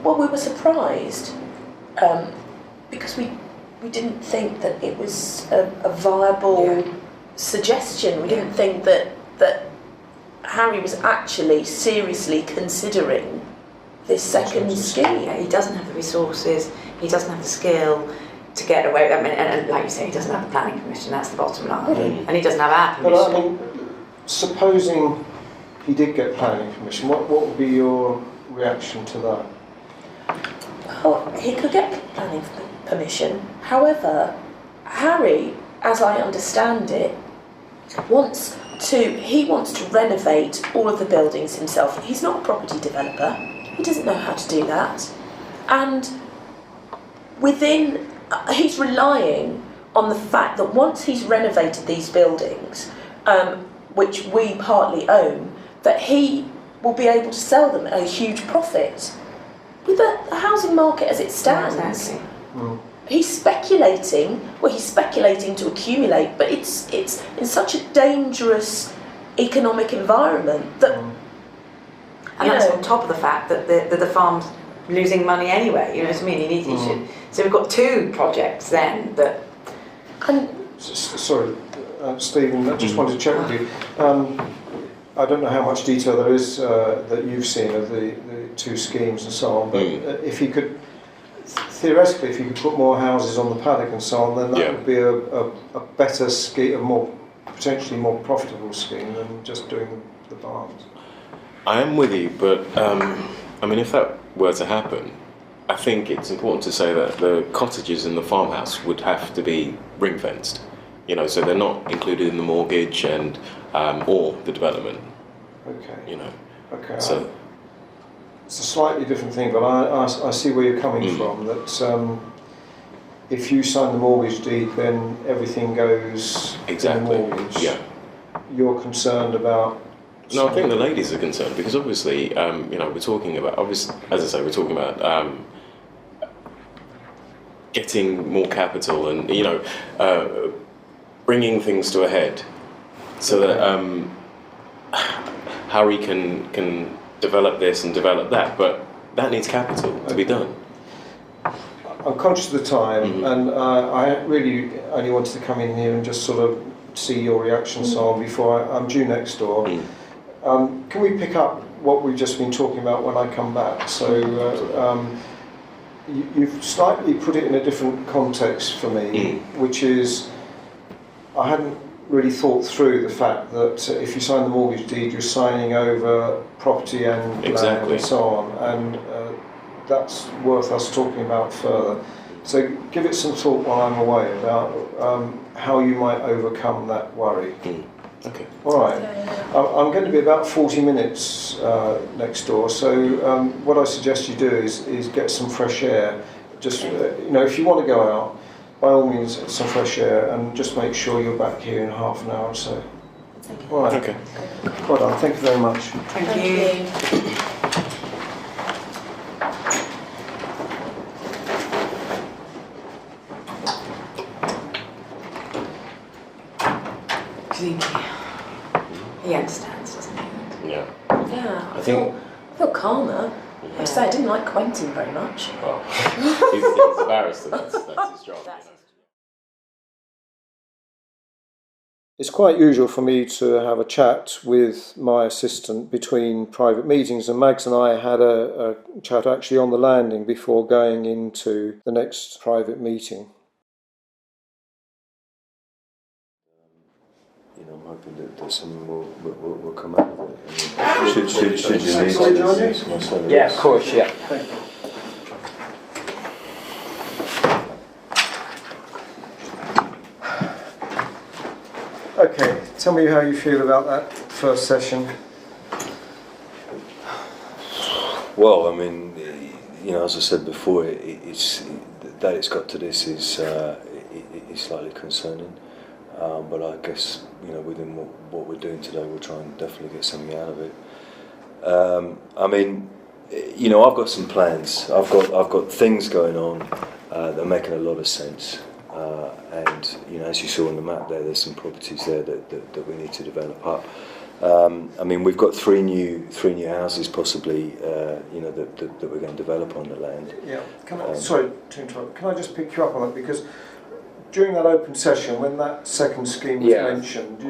Speaker 2: Well, we were surprised because we didn't think that it was a viable suggestion. We didn't think that Harry was actually seriously considering this second scheme.
Speaker 3: Yeah, he doesn't have the resources. He doesn't have the skill to get away with it. I mean, and like you say, he doesn't have the planning permission. That's the bottom line, and he doesn't have our permission.
Speaker 1: But I mean, supposing he did get planning permission, what would be your reaction to that?
Speaker 2: Well, he could get planning permission. However, Harry, as I understand it, wants to renovate all of the buildings himself. He's not a property developer. He doesn't know how to do that. And he's relying on the fact that once he's renovated these buildings, which we partly own, that he will be able to sell them at a huge profit. With the housing market as it stands, he's speculating to accumulate, but it's in such a dangerous economic environment that...
Speaker 3: And that's on top of the fact that the farm's losing money anyway, you know what I mean? He should, so we've got two projects then that...
Speaker 1: Sorry, Stephen, I just wanted to check with you. I don't know how much detail there is that you've seen of the two schemes and so on, but if you could, theoretically, if you could put more houses on the paddock and so on, then that would be a better scheme, potentially more profitable scheme than just doing the barns.
Speaker 4: I am with you, but I mean, if that were to happen, I think it's important to say that the cottages in the farmhouse would have to be ring fenced, so they're not included in the mortgage and or the development.
Speaker 1: Okay. Okay.
Speaker 4: So
Speaker 1: it's a slightly different thing, but I see where you're coming from. That if you sign the mortgage deed, then everything goes in the mortgage.
Speaker 4: Yeah.
Speaker 1: You're concerned about.
Speaker 4: No, I think the ladies are concerned because obviously, we're talking about we're talking about getting more capital and bringing things to a head, so that Harry can develop this and develop that, but that needs capital to be done.
Speaker 1: I'm conscious of the time, and I really only wanted to come in here and just sort of see your reaction so on before I'm due next door. Can we pick up what we've just been talking about when I come back? So you've slightly put it in a different context for me, which is I hadn't really thought through the fact that if you sign the mortgage deed, you're signing over property and land and so on, and that's worth us talking about further. So give it some thought while I'm away about how you might overcome that worry.
Speaker 4: Okay.
Speaker 1: All right. I'm going to be about 40 minutes next door, so what I suggest you do is get some fresh air. Just if you want to go out, by all means, some fresh air, and just make sure you're back here in half an hour or so. All right.
Speaker 4: Okay.
Speaker 1: Well done. Thank you very much.
Speaker 2: Thank you.
Speaker 3: He understands, doesn't he?
Speaker 4: Yeah.
Speaker 2: Yeah,
Speaker 4: I think.
Speaker 2: I feel calmer. I have to say, I didn't like Quentin very much.
Speaker 4: Well, he's embarrassed, and that's his job.
Speaker 1: It's quite usual for me to have a chat with my assistant between private meetings, and Mags and I had a chat actually on the landing before going into the next private meeting.
Speaker 6: I'm hoping that someone will come out of it. Should you need to?
Speaker 5: Yeah, of course, yeah.
Speaker 1: Okay, tell me how you feel about that first session.
Speaker 6: Well, I mean, as I said before, it's that it's got to this is slightly concerning. But I guess within what we're doing today, we'll try and definitely get something out of it. I mean, I've got some plans. I've got things going on that are making a lot of sense. And as you saw on the map there's some properties there that we need to develop up. I mean, we've got three new houses possibly, that we're going to develop on the land.
Speaker 1: Yeah. Sorry to interrupt. Can I just pick you up on that, because during that open session, when that second scheme was mentioned,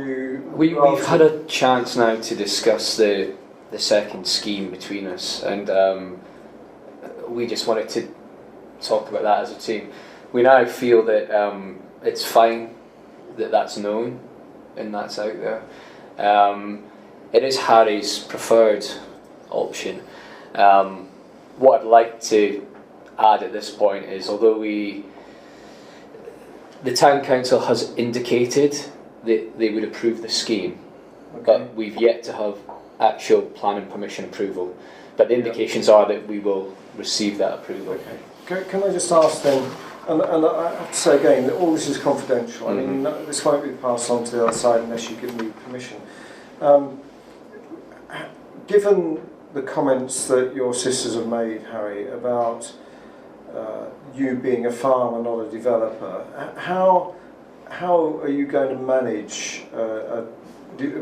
Speaker 5: We've had a chance now to discuss the second scheme between us, and we just wanted to talk about that as a team. We now feel that it's fine that that's known and that's out there. It is Harry's preferred option. What I'd like to add at this point is, although the town council has indicated that they would approve the scheme, but we've yet to have actual planning permission approval. But the indications are that we will receive that approval.
Speaker 1: Okay. Can I just ask then, and I have to say again that all this is confidential. I mean, this won't be passed on to the other side unless you give me permission. Given the comments that your sisters have made, Harry, about you being a farmer, not a developer, how are you going to manage a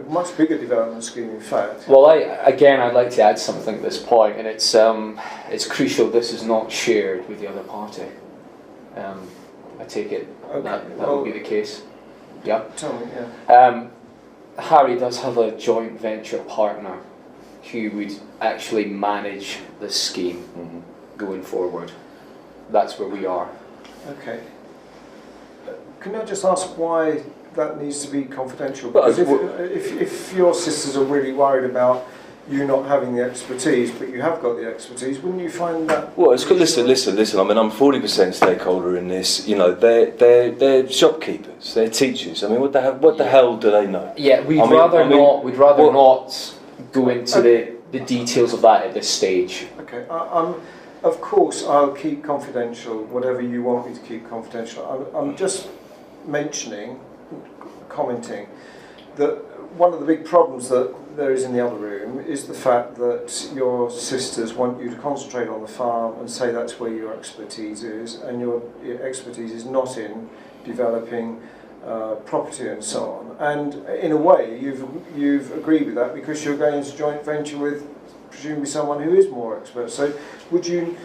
Speaker 1: much bigger development scheme, in fact?
Speaker 5: Well, I'd like to add something at this point, and it's crucial this is not shared with the other party. I take it that would be the case. Yeah.
Speaker 1: Tell me, yeah.
Speaker 5: Harry does have a joint venture partner who would actually manage the scheme going forward. That's where we are. Okay.
Speaker 1: Can I just ask why that needs to be confidential? Because if your sisters are really worried about you not having the expertise, but you have got the expertise, wouldn't you find that?
Speaker 6: Well, it's good. Listen. I mean, I'm 40% stakeholder in this. They're shopkeepers, they're teachers. I mean, what the hell do they know?
Speaker 5: Yeah, we'd rather not go into the details of that at this stage.
Speaker 1: Okay. Of course, I'll keep confidential whatever you want me to keep confidential. I'm just commenting that one of the big problems that there is in the other room is the fact that your sisters want you to concentrate on the farm and say that's where your expertise is, and your expertise is not in developing property and so on. And in a way, you've agreed with that because you're going into joint venture with presumably someone who is more expert. So would you?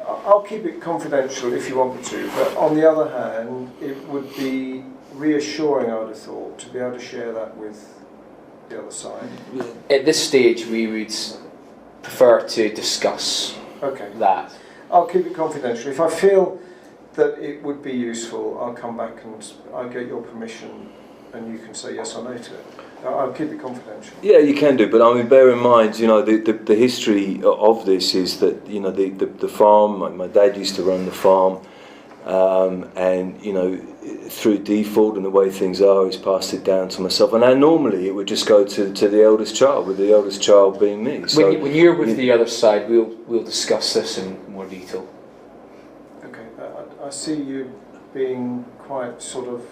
Speaker 1: I'll keep it confidential if you want me to, but on the other hand, it would be reassuring, I would have thought, to be able to share that with the other side.
Speaker 5: At this stage, we would prefer to discuss
Speaker 1: Okay.
Speaker 5: that.
Speaker 1: I'll keep it confidential. If I feel that it would be useful, I'll come back and I'll get your permission and you can say yes or no to it. I'll keep it confidential.
Speaker 6: Yeah, you can do, but I mean, bear in mind, you know, the history of this is that, you know, the farm, my dad used to run the farm, and, you know, through default and the way things are, he's passed it down to myself. And now normally it would just go to the eldest child, with the eldest child being me. So,
Speaker 5: When you're with the other side, we'll discuss this in more detail.
Speaker 1: Okay, I see you being quite sort of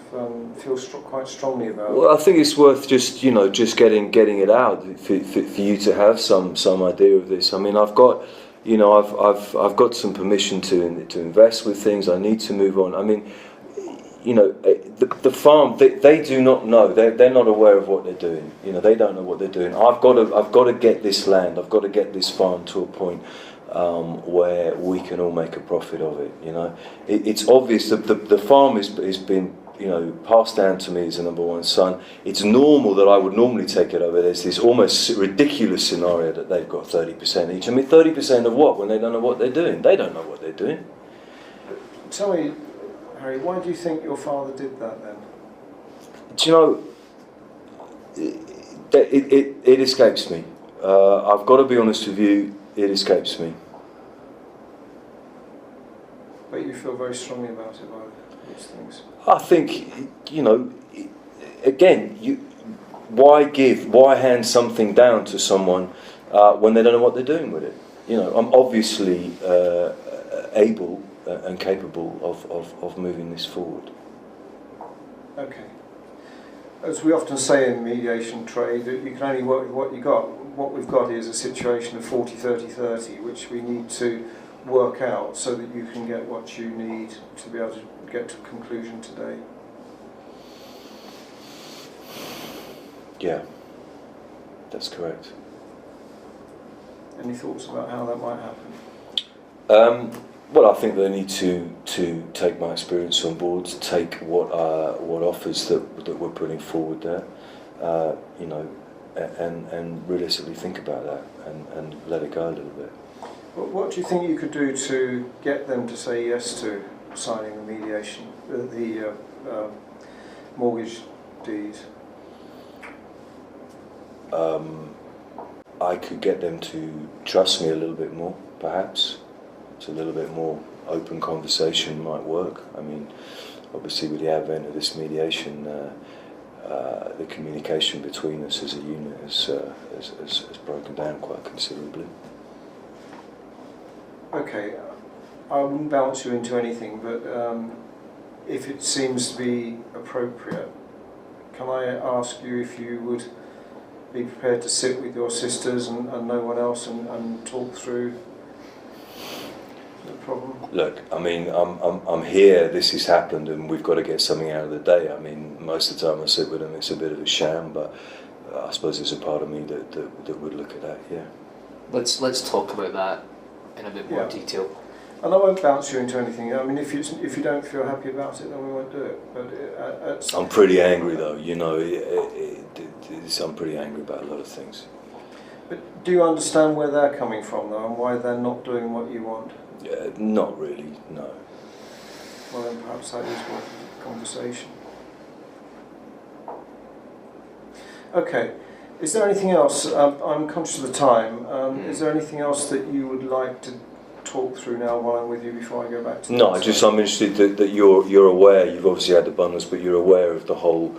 Speaker 1: feel quite strongly about it.
Speaker 6: well, I think it's worth just, you know, just getting it out for you to have some idea of this. I mean, I've got, you know, I've got some permission to invest with things. I need to move on. I mean, you know, the farm, they do not know. They're not aware of what they're doing. You know, they don't know what they're doing. I've got to get this land. I've got to get this farm to a point where we can all make a profit of it. You know, it's obvious that the farm has been, you know, passed down to me as a number one son. It's normal that I would normally take it over. There's this almost ridiculous scenario that they've got 30% each. I mean, 30% of what, when they don't know what they're doing? They don't know what they're doing.
Speaker 1: Tell me, Harry, why do you think your father did that then?
Speaker 6: Do you know, it escapes me. I've got to be honest with you, it escapes me.
Speaker 1: But you feel very strongly about it, by these things.
Speaker 6: I think, you know, again, why hand something down to someone when they don't know what they're doing with it? You know, I'm obviously able and capable of moving this forward.
Speaker 1: Okay. As we often say in mediation trade, that you can only work with what you got. What we've got is a situation of 40-30-30, which we need to work out so that you can get what you need to be able to get to a conclusion today.
Speaker 6: Yeah, that's correct.
Speaker 1: Any thoughts about how that might happen?
Speaker 6: Well, I think they need to take my experience on board, to take what offers that we're putting forward there, you know, and realistically think about that and let it go a little bit.
Speaker 1: What do you think you could do to get them to say yes to signing the mediation, the mortgage deed?
Speaker 6: I could get them to trust me a little bit more, perhaps. It's a little bit more open conversation might work. I mean, obviously with the advent of this mediation, the communication between us as a unit has broken down quite considerably.
Speaker 1: Okay, I wouldn't bounce you into anything, but if it seems to be appropriate, can I ask you if you would be prepared to sit with your sisters and no one else and talk through the problem?
Speaker 6: Look, I mean, I'm here, this has happened, and we've got to get something out of the day. I mean, most of the time I sit with them, it's a bit of a sham, but I suppose there's a part of me that would look at that, yeah.
Speaker 5: Let's talk about that in a bit more detail.
Speaker 1: And I won't bounce you into anything. I mean, if you don't feel happy about it, then we won't do it. But
Speaker 6: I'm pretty angry, though. You know, I'm pretty angry about a lot of things.
Speaker 1: But do you understand where they're coming from, though, and why they're not doing what you want?
Speaker 6: Not really, no.
Speaker 1: Well, then perhaps that is worth a conversation. Okay. Is there anything else? I'm conscious of the time. Is there anything else that you would like to talk through now while I'm with you before I go back to the
Speaker 6: No, I'm interested that you're aware. You've obviously had the bundles, but you're aware of the whole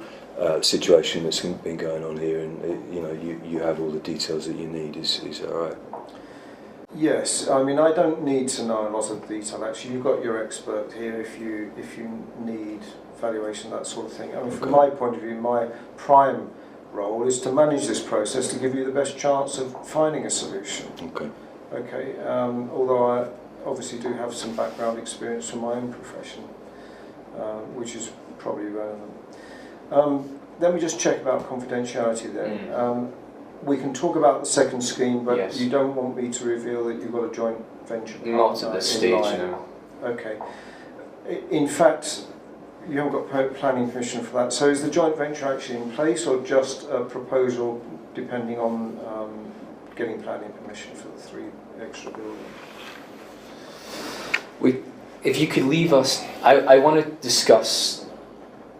Speaker 6: situation that's been going on here, and you know you have all the details that you need. Is that right?
Speaker 1: Yes, I mean I don't need to know a lot of detail. Actually, you've got your expert here if you need valuation, that sort of thing. I mean, from my point of view, my prime role is to manage this process to give you the best chance of finding a solution. Okay. Although I obviously do have some background experience from my own profession, which is probably relevant. Let me just check about confidentiality then. We can talk about the second scheme, but you don't want me to reveal that you've got a joint venture?
Speaker 5: Not at this stage, no.
Speaker 1: Okay. In fact, you haven't got planning permission for that. So is the joint venture actually in place, or just a proposal depending on getting planning permission for the 3 extra buildings?
Speaker 10: If you could leave us, I want to discuss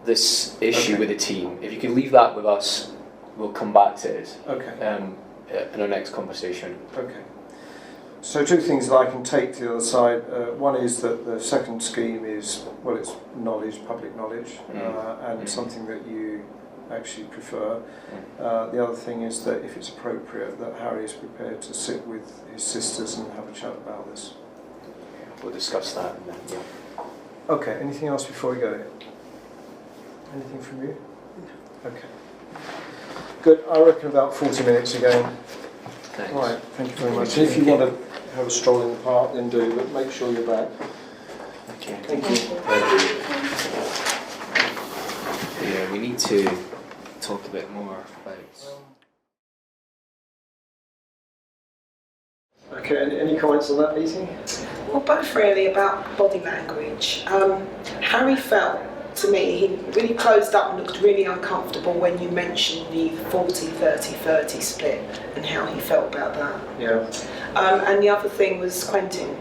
Speaker 10: this issue
Speaker 1: Okay.
Speaker 10: with the team. If you could leave that with us, we'll come back to it
Speaker 1: Okay.
Speaker 10: in our next conversation.
Speaker 1: Okay. So 2 things that I can take to the other side. One is that the second scheme is, well, it's knowledge, public knowledge, and something that you actually prefer. The other thing is that if it's appropriate, that Harry is prepared to sit with his sisters and have a chat about this.
Speaker 10: We'll discuss that. And then, yeah.
Speaker 1: Okay, anything else before we go? Anything from you? Okay. Good, I reckon about 40 minutes again.
Speaker 10: Thanks.
Speaker 1: Right, thank you very much. And if you want to have a stroll in the park, then do, but make sure you're back.
Speaker 10: Okay.
Speaker 1: Thank you.
Speaker 10: Yeah, we need to talk a bit more about.
Speaker 1: Okay, any comments on that meeting?
Speaker 9: Well, both really about body language. Harry felt, to me, he really closed up and looked really uncomfortable when you mentioned the 40-30-30 split and how he felt about that.
Speaker 1: Yeah.
Speaker 9: And the other thing was Quentin.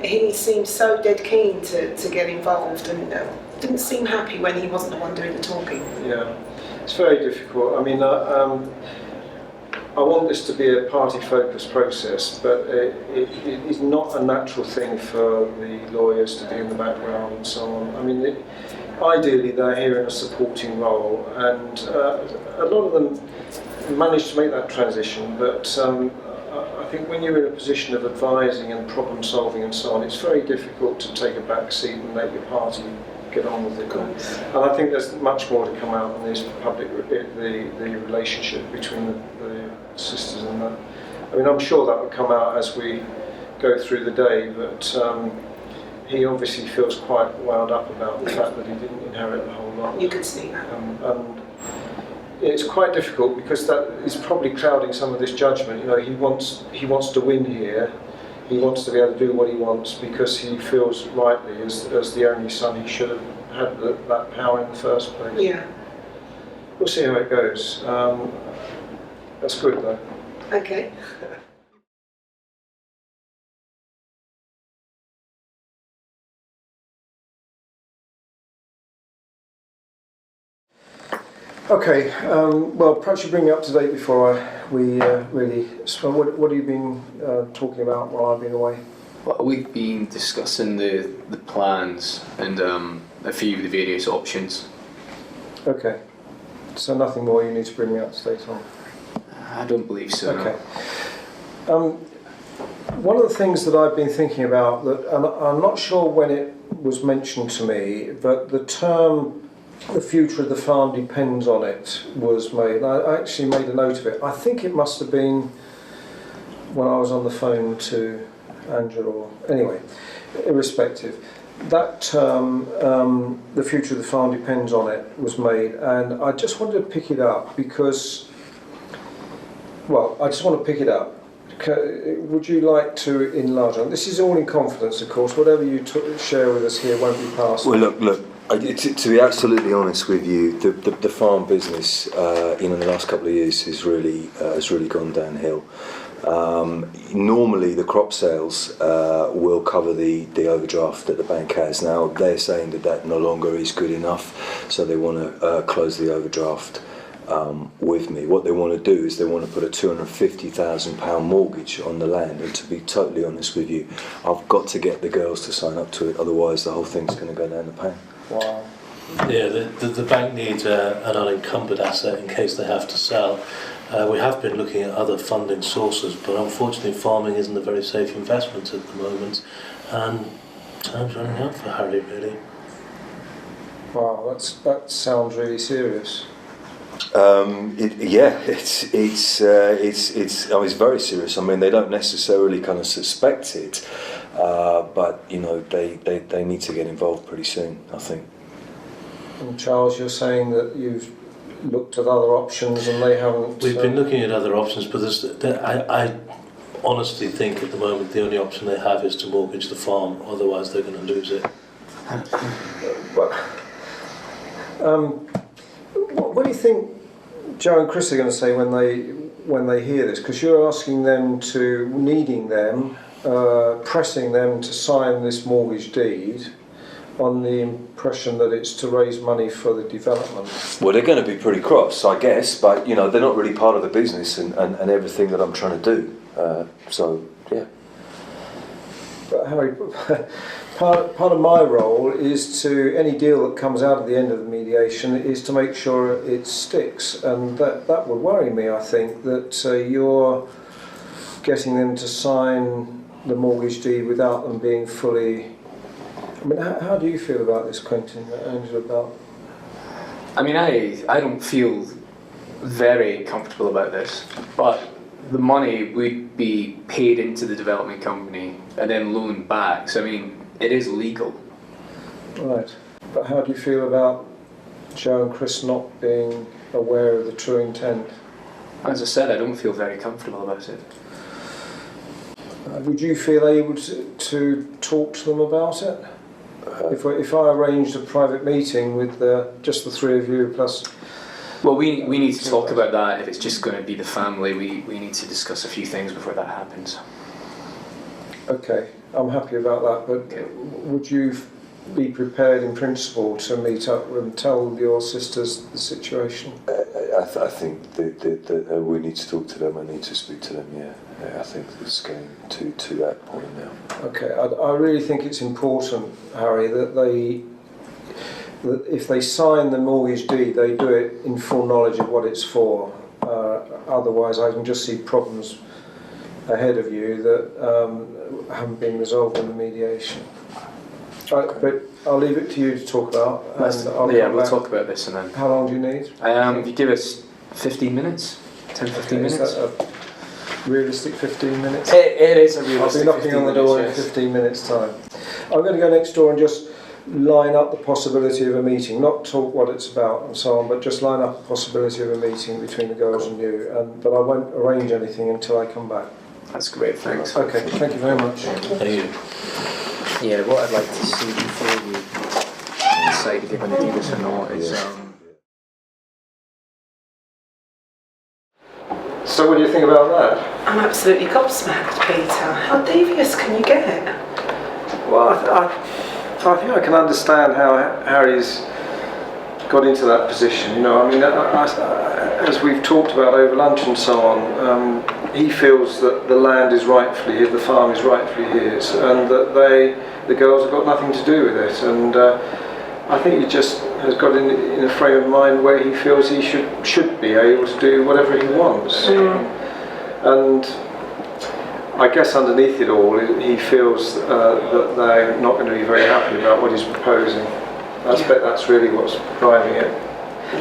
Speaker 9: He seemed so dead keen to get involved and didn't seem happy when he wasn't the one doing the talking.
Speaker 1: Yeah, it's very difficult. I mean, I want this to be a party-focused process, but it is not a natural thing for the lawyers to be in the background and so on. I mean, ideally they're here in a supporting role, and a lot of them manage to make that transition, but I think when you're in a position of advising and problem solving and so on, it's very difficult to take a back seat and let your party get on with it. And I think there's much more to come out on this public, the relationship between the sisters and that. I mean, I'm sure that will come out as we go through the day, but he obviously feels quite wound up about the fact that he didn't inherit the whole lot.
Speaker 9: You can see that.
Speaker 1: And it's quite difficult because that is probably clouding some of this judgment. You know, he wants to win here. He wants to be able to do what he wants because he feels rightly, as the only son, he should have had that power in the first place.
Speaker 9: Yeah.
Speaker 1: We'll see how it goes. That's good though.
Speaker 9: Okay.
Speaker 1: Okay, well, perhaps you bring me up to date before we really. So, what have you been talking about while I've been away?
Speaker 10: Well, we've been discussing the plans and a few of the various options.
Speaker 1: Okay, so nothing more you need to bring me up to date on?
Speaker 10: I don't believe so.
Speaker 1: Okay. One of the things that I've been thinking about, and I'm not sure when it was mentioned to me, but the term "the future of the farm depends on it" was made. I actually made a note of it. I think it must have been when I was on the phone to Angela. Anyway, irrespective, that term, "the future of the farm depends on it," was made, and I just wanted to pick it up because, well, I just want to pick it up. Would you like to enlarge on it? This is all in confidence, of course. Whatever you share with us here won't be passed.
Speaker 6: Well, look. To be absolutely honest with you, the farm business, in the last couple of years has really gone downhill. Normally, the crop sales will cover the overdraft that the bank has. Now they're saying that no longer is good enough, so they want to close the overdraft with me. What they want to do is they want to put a £250,000 mortgage on the land, and to be totally honest with you, I've got to get the girls to sign up to it, otherwise the whole thing's going to go down the pan.
Speaker 1: Wow.
Speaker 8: Yeah, the bank needs an unencumbered asset in case they have to sell. We have been looking at other funding sources, but unfortunately farming isn't a very safe investment at the moment, and time's running out for Harry, really.
Speaker 1: Wow, that sounds really serious.
Speaker 6: It's very serious. I mean, they don't necessarily kind of suspect it, but they need to get involved pretty soon, I think.
Speaker 1: And Charles, you're saying that you've looked at other options and they haven't.
Speaker 8: We've been looking at other options, but I honestly think at the moment the only option they have is to mortgage the farm. Otherwise, they're going to lose it.
Speaker 1: Well, What do you think Joe and Chris are going to say when they hear this? Because you're asking them to, needing them, pressing them to sign this mortgage deed on the impression that it's to raise money for the development.
Speaker 6: Well, they're going to be pretty cross, I guess, but you know, they're not really part of the business and everything that I'm trying to do. So, yeah.
Speaker 1: But Harry, part of my role is to, any deal that comes out at the end of the mediation is to make sure it sticks, and that would worry me, I think, that you're getting them to sign the mortgage deed without them being fully... I mean, how do you feel about this, Quentin, about...
Speaker 5: I mean, I don't feel very comfortable about this, but the money would be paid into the development company and then loaned back. So, I mean, it is legal.
Speaker 1: Right. But how do you feel about Joe and Chris not being aware of the true intent?
Speaker 5: As I said, I don't feel very comfortable about it.
Speaker 1: Would you feel able to talk to them about it? If I arranged a private meeting with just the three of you plus...
Speaker 5: Well, we need to talk about that. If it's just going to be the family, we need to discuss a few things before that happens.
Speaker 1: Okay, I'm happy about that, but
Speaker 5: Okay.
Speaker 1: Would you be prepared in principle to meet up and tell your sisters the situation?
Speaker 6: I think that we need to talk to them. I need to speak to them. Yeah, I think it's getting to that point now.
Speaker 1: Okay, I really think it's important, Harry, that if they sign the mortgage deed, they do it in full knowledge of what it's for. Otherwise, I can just see problems ahead of you that haven't been resolved in the mediation. But I'll leave it to you to talk about.
Speaker 5: We'll talk about this and then.
Speaker 1: How long do you need?
Speaker 5: If you give us 15 minutes, 10-15 minutes.
Speaker 1: Is that a realistic 15 minutes?
Speaker 5: It is a realistic.
Speaker 1: I'll be knocking on the door in 15 minutes' time. I'm going to go next door and just line up the possibility of a meeting, not talk what it's about and so on, but just line up the possibility of a meeting between the girls and you. But I won't arrange anything until I come back.
Speaker 5: That's great, thanks.
Speaker 1: Okay, thank you very much.
Speaker 8: Thank you.
Speaker 5: Yeah, what I'd like to see before we decide if you're going to do this or not is...
Speaker 1: So what do you think about that?
Speaker 9: I'm absolutely gobsmacked, Peter. How devious can you get?
Speaker 1: Well, I think I can understand how Harry's got into that position. You know, I mean, as we've talked about over lunch and so on, he feels that the land is rightfully his, the farm is rightfully his, and that the girls have got nothing to do with it. And I think he just has got in a frame of mind where he feels he should be able to do whatever he wants. And I guess underneath it all, he feels that they're not going to be very happy about what he's proposing. I bet that's really what's driving it.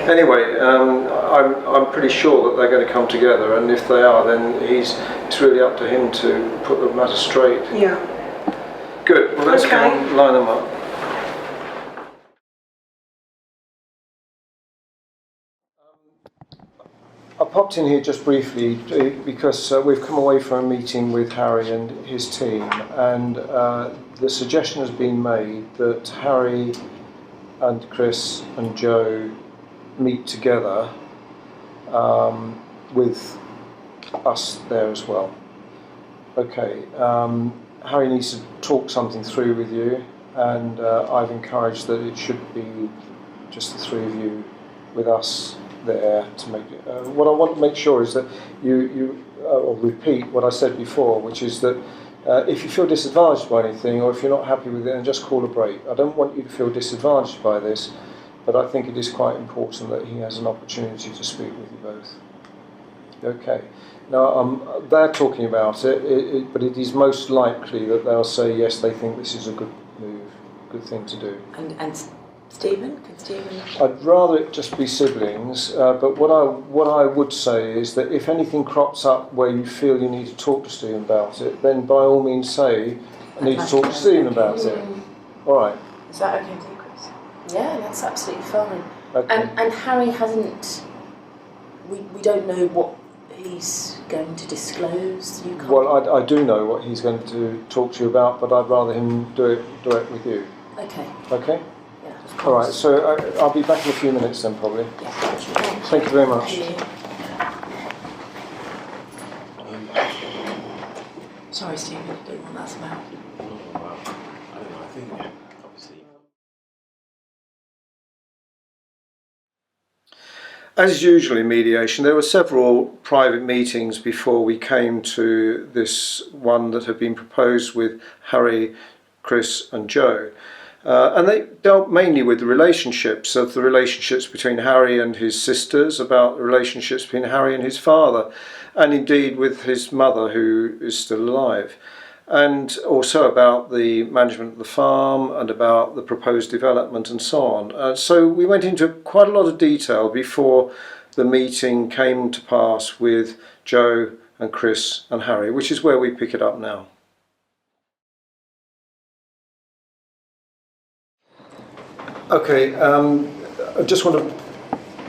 Speaker 1: Anyway, I'm pretty sure that they're going to come together, and if they are, then it's really up to him to put the matter straight.
Speaker 9: Yeah.
Speaker 1: Good. Well, let's go on, line them up. I popped in here just briefly because we've come away from a meeting with Harry and his team, and the suggestion has been made that Harry and Chris and Joe meet together with us there as well. Okay, Harry needs to talk something through with you, and I've encouraged that it should be just the three of you with us there to make it. What I want to make sure is that you or repeat what I said before, which is that if you feel disadvantaged by anything, or if you're not happy with it, then just call a break. I don't want you to feel disadvantaged by this, but I think it is quite important that he has an opportunity to speak with you both. Okay. Now, they're talking about it, but it is most likely that they'll say yes, they think this is a good move, good thing to do.
Speaker 2: And Stephen? Can Stephen?
Speaker 1: I'd rather it just be siblings, but what I would say is that if anything crops up where you feel you need to talk to Stephen about it, then by all means say, I need to talk to Stephen about it. All right.
Speaker 2: Is that okay with you, Chris? Yeah, that's absolutely fine.
Speaker 1: Okay.
Speaker 2: And Harry hasn't... We don't know what he's going to disclose. You can't...
Speaker 1: Well, I do know what he's going to talk to you about, but I'd rather him do it with you.
Speaker 2: Okay.
Speaker 1: Okay?
Speaker 2: Yeah.
Speaker 1: All right, so I'll be back in a few minutes then, probably. Thank you very much.
Speaker 2: Sorry, Stephen, I don't want that about.
Speaker 4: I don't know, I think, obviously...
Speaker 1: As usual in mediation, there were several private meetings before we came to this one that had been proposed with Harry, Chris and Joe. And they dealt mainly with the relationships between Harry and his sisters, about the relationships between Harry and his father, and indeed with his mother, who is still alive, and also about the management of the farm and about the proposed development and so on. So we went into quite a lot of detail before the meeting came to pass with Joe and Chris and Harry, which is where we pick it up now. Okay, I just want to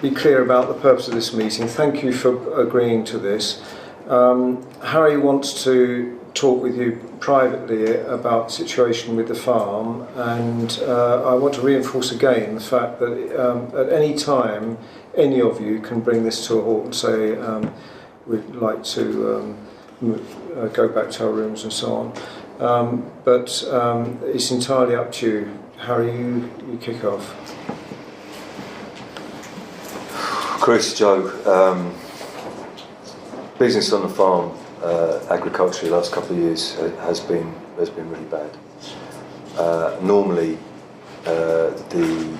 Speaker 1: be clear about the purpose of this meeting. Thank you for agreeing to this. Harry wants to talk with you privately about the situation with the farm, and I want to reinforce again the fact that at any time any of you can bring this to a halt and say we'd like to go back to our rooms and so on. But it's entirely up to you. Harry, you kick off.
Speaker 6: Chris, Joe, business on the farm, agriculture, the last couple of years has been really bad. Normally, the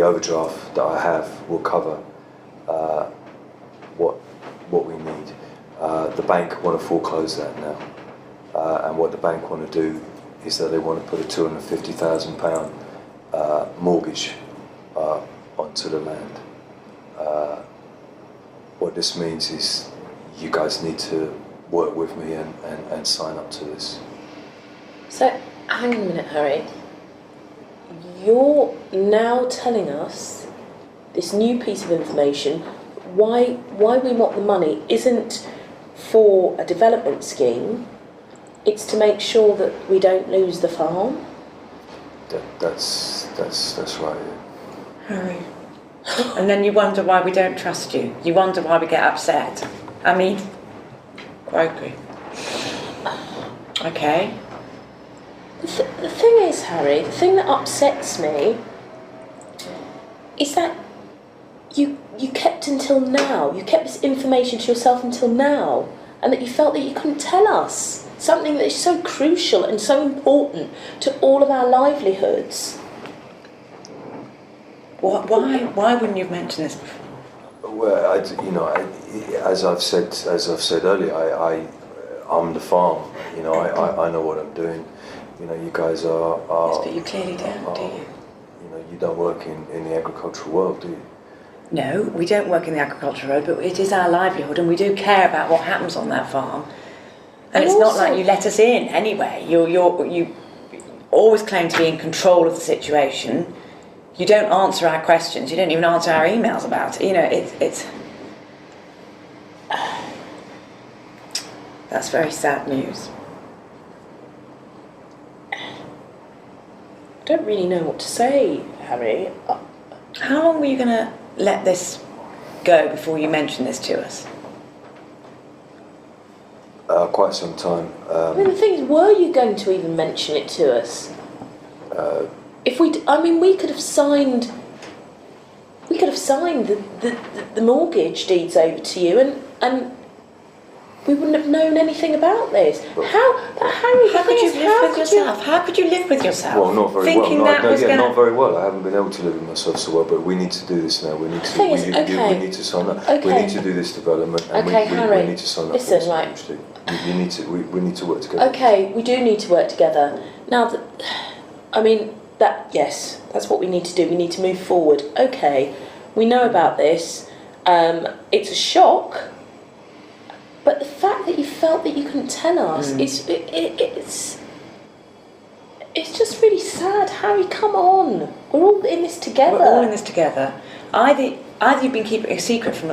Speaker 6: overdraft that I have will cover what we need. The bank want to foreclose that now, and what the bank want to do is that they want to put a £250,000 mortgage onto the land. What this means is you guys need to work with me and sign up to this.
Speaker 2: So, hang on a minute, Harry. You're now telling us this new piece of information, why we want the money isn't for a development scheme, it's to make sure that we don't lose the farm?
Speaker 6: That's right.
Speaker 3: Harry. And then you wonder why we don't trust you. You wonder why we get upset. I mean, crikey. Okay.
Speaker 2: The thing is, Harry, the thing that upsets me is that you kept until now. You kept this information to yourself until now, and that you felt that you couldn't tell us something that is so crucial and so important to all of our livelihoods.
Speaker 3: Why wouldn't you have mentioned this before?
Speaker 6: Well, as I've said earlier, I'm the farm. I know what I'm doing. You guys are.
Speaker 3: Yes, but you clearly don't, do you?
Speaker 6: You don't work in the agricultural world, do you?
Speaker 3: No, we don't work in the agricultural world, but it is our livelihood, and we do care about what happens on that farm. And it's not like you let us in anyway. You always claim to be in control of the situation. You don't answer our questions. You don't even answer our emails about it. It's that's very sad news.
Speaker 2: I don't really know what to say, Harry.
Speaker 3: How long were you going to let this go before you mentioned this to us?
Speaker 6: Quite some time.
Speaker 2: The thing is, were you going to even mention it to us? If we could have signed. We could have signed the mortgage deeds over to you, and we wouldn't have known anything about this. Harry,
Speaker 3: how could you live with yourself? How could you live with yourself?
Speaker 6: Well, not very
Speaker 3: thinking
Speaker 6: well.
Speaker 3: Not
Speaker 6: very well. I haven't been able to live with myself so well, but we need to do this now. We need to. We need to sign up.
Speaker 2: Okay.
Speaker 6: We need to do this development, and
Speaker 2: Harry,
Speaker 6: we need to sign up.
Speaker 2: Listen, right.
Speaker 6: You need to. We need to work together.
Speaker 2: Okay, we do need to work together. Now, yes, that's what we need to do. We need to move forward. Okay, we know about this. It's a shock, but the fact that you felt that you couldn't tell us it's just really sad. Harry, come on. We're all in this together.
Speaker 3: We're all in this together. Either you've been keeping a secret from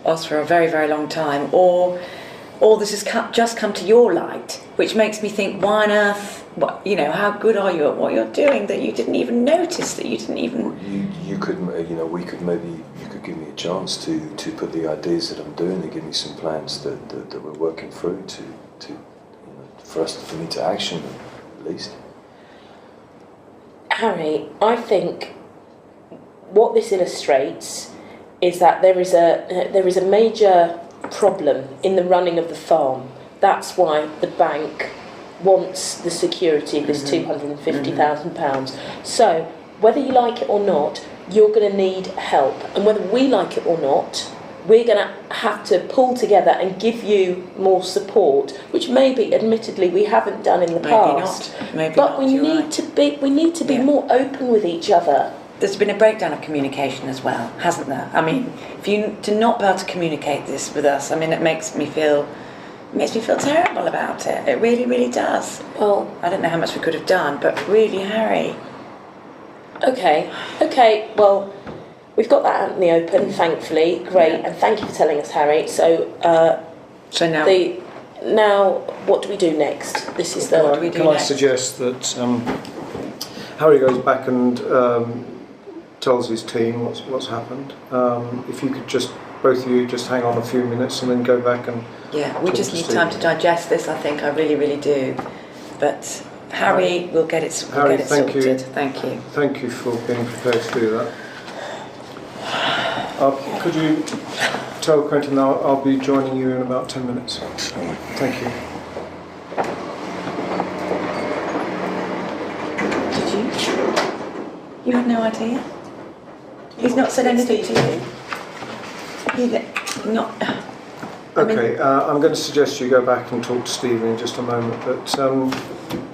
Speaker 3: us for a very, very long time, or this has just come to your light, which makes me think, why on earth, how good are you at what you're doing that you didn't even notice, that you didn't even...
Speaker 6: You could, you could give me a chance to put the ideas that I'm doing and give me some plans that we're working through for me to action them, at least.
Speaker 2: Harry, I think what this illustrates is that there is a major problem in the running of the farm. That's why the bank wants the security of this £250,000. So, whether you like it or not, you're going to need help. And whether we like it or not, we're going to have to pull together and give you more support, which maybe, admittedly, we haven't done in the past. But we need to be more open with each other.
Speaker 3: There's been a breakdown of communication as well, hasn't there? I mean, to not be able to communicate this with us, I mean, it makes me feel terrible about it. It really, really does. Well, I don't know how much we could have done, but really, Harry.
Speaker 2: Okay, well, we've got that out in the open, thankfully. Great, and thank you for telling us, Harry. So now, what do we do next? This is the...
Speaker 1: Can I suggest that Harry goes back and tells his team what's happened. If you could both of you just hang on a few minutes and then go back and...
Speaker 3: Yeah, we just need time to digest this, I think. I really, really do. But Harry will get it sorted. Thank you.
Speaker 1: Thank you for being prepared to do that. Could you tell Quentin I'll be joining you in about 10 minutes? Thank you.
Speaker 3: Did you? You have no idea? He's not said anything to you?
Speaker 1: Okay, I'm going to suggest you go back and talk to Stephen in just a moment, but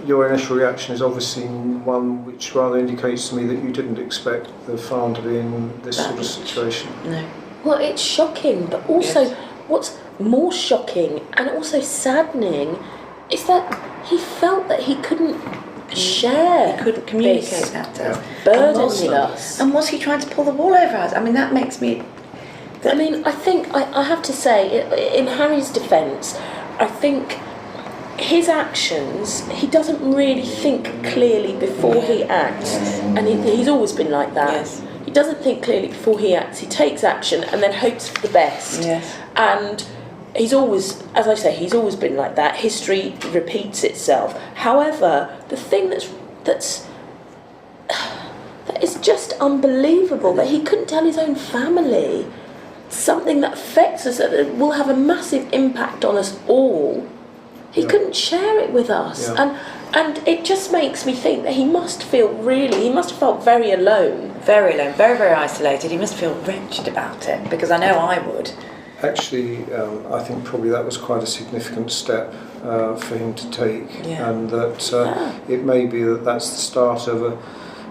Speaker 1: your initial reaction is obviously one which rather indicates to me that you didn't expect the farm to be in this sort of situation.
Speaker 3: No.
Speaker 2: Well, it's shocking, but also what's more shocking and also saddening is that he felt that he couldn't share.
Speaker 3: He couldn't communicate that
Speaker 2: burden with us.
Speaker 3: And was he trying to pull the wool over us? I mean, that makes me...
Speaker 2: I mean, I think, I have to say, in Harry's defence, I think his actions, he doesn't really think clearly before he acts. And he's always been like that.
Speaker 3: Yes.
Speaker 2: He doesn't think clearly before he acts. He takes action and then hopes for the best.
Speaker 3: Yes.
Speaker 2: And he's always, as I say, he's always been like that. History repeats itself. However, the thing that is just unbelievable that he couldn't tell his own family something that affects us, that will have a massive impact on us all. He couldn't share it with us, and it just makes me think that he must have felt very alone.
Speaker 3: Very alone, very, very isolated. He must feel wretched about it, because I know I would.
Speaker 1: Actually, I think probably that was quite a significant step for him to take, and that it may be that that's the start of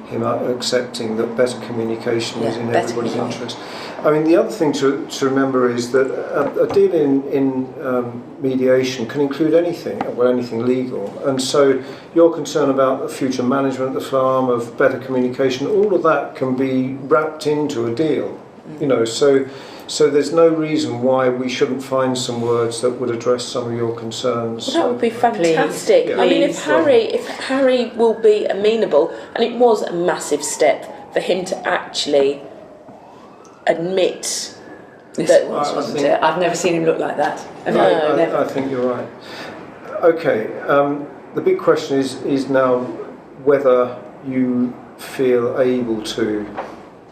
Speaker 1: him accepting that better communication is in everybody's interest. I mean, the other thing to remember is that a deal in mediation can include anything legal, and so your concern about the future management of the farm, of better communication, all of that can be wrapped into a deal. So there's no reason why we shouldn't find some words that would address some of your concerns.
Speaker 2: Well, that would be fantastic.
Speaker 1: Please.
Speaker 2: I mean, if Harry will be amenable, and it was a massive step for him to actually admit that...
Speaker 3: wasn't it? I've never seen him look like that.
Speaker 1: I think you're right. Okay, the big question is now whether you feel able to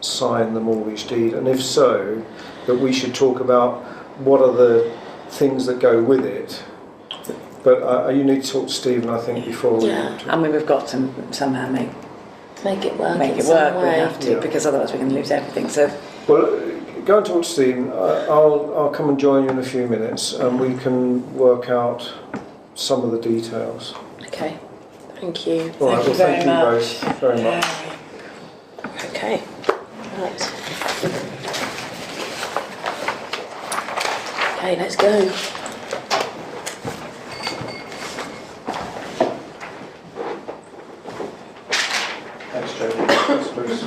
Speaker 1: sign the mortgage deed, and if so, that we should talk about what are the things that go with it. But you need to talk to Stephen, I think, before we...
Speaker 3: I mean, we've got to somehow make
Speaker 2: it work.
Speaker 3: We have to, because otherwise we're going to lose everything. So,
Speaker 1: well, go and talk to Stephen. I'll come and join you in a few minutes, and we can work out some of the details.
Speaker 2: Okay, thank you.
Speaker 1: All right, well, thank you both very much.
Speaker 2: Okay, right. Okay, let's go.
Speaker 1: Thanks, Joe. Thanks, Bruce.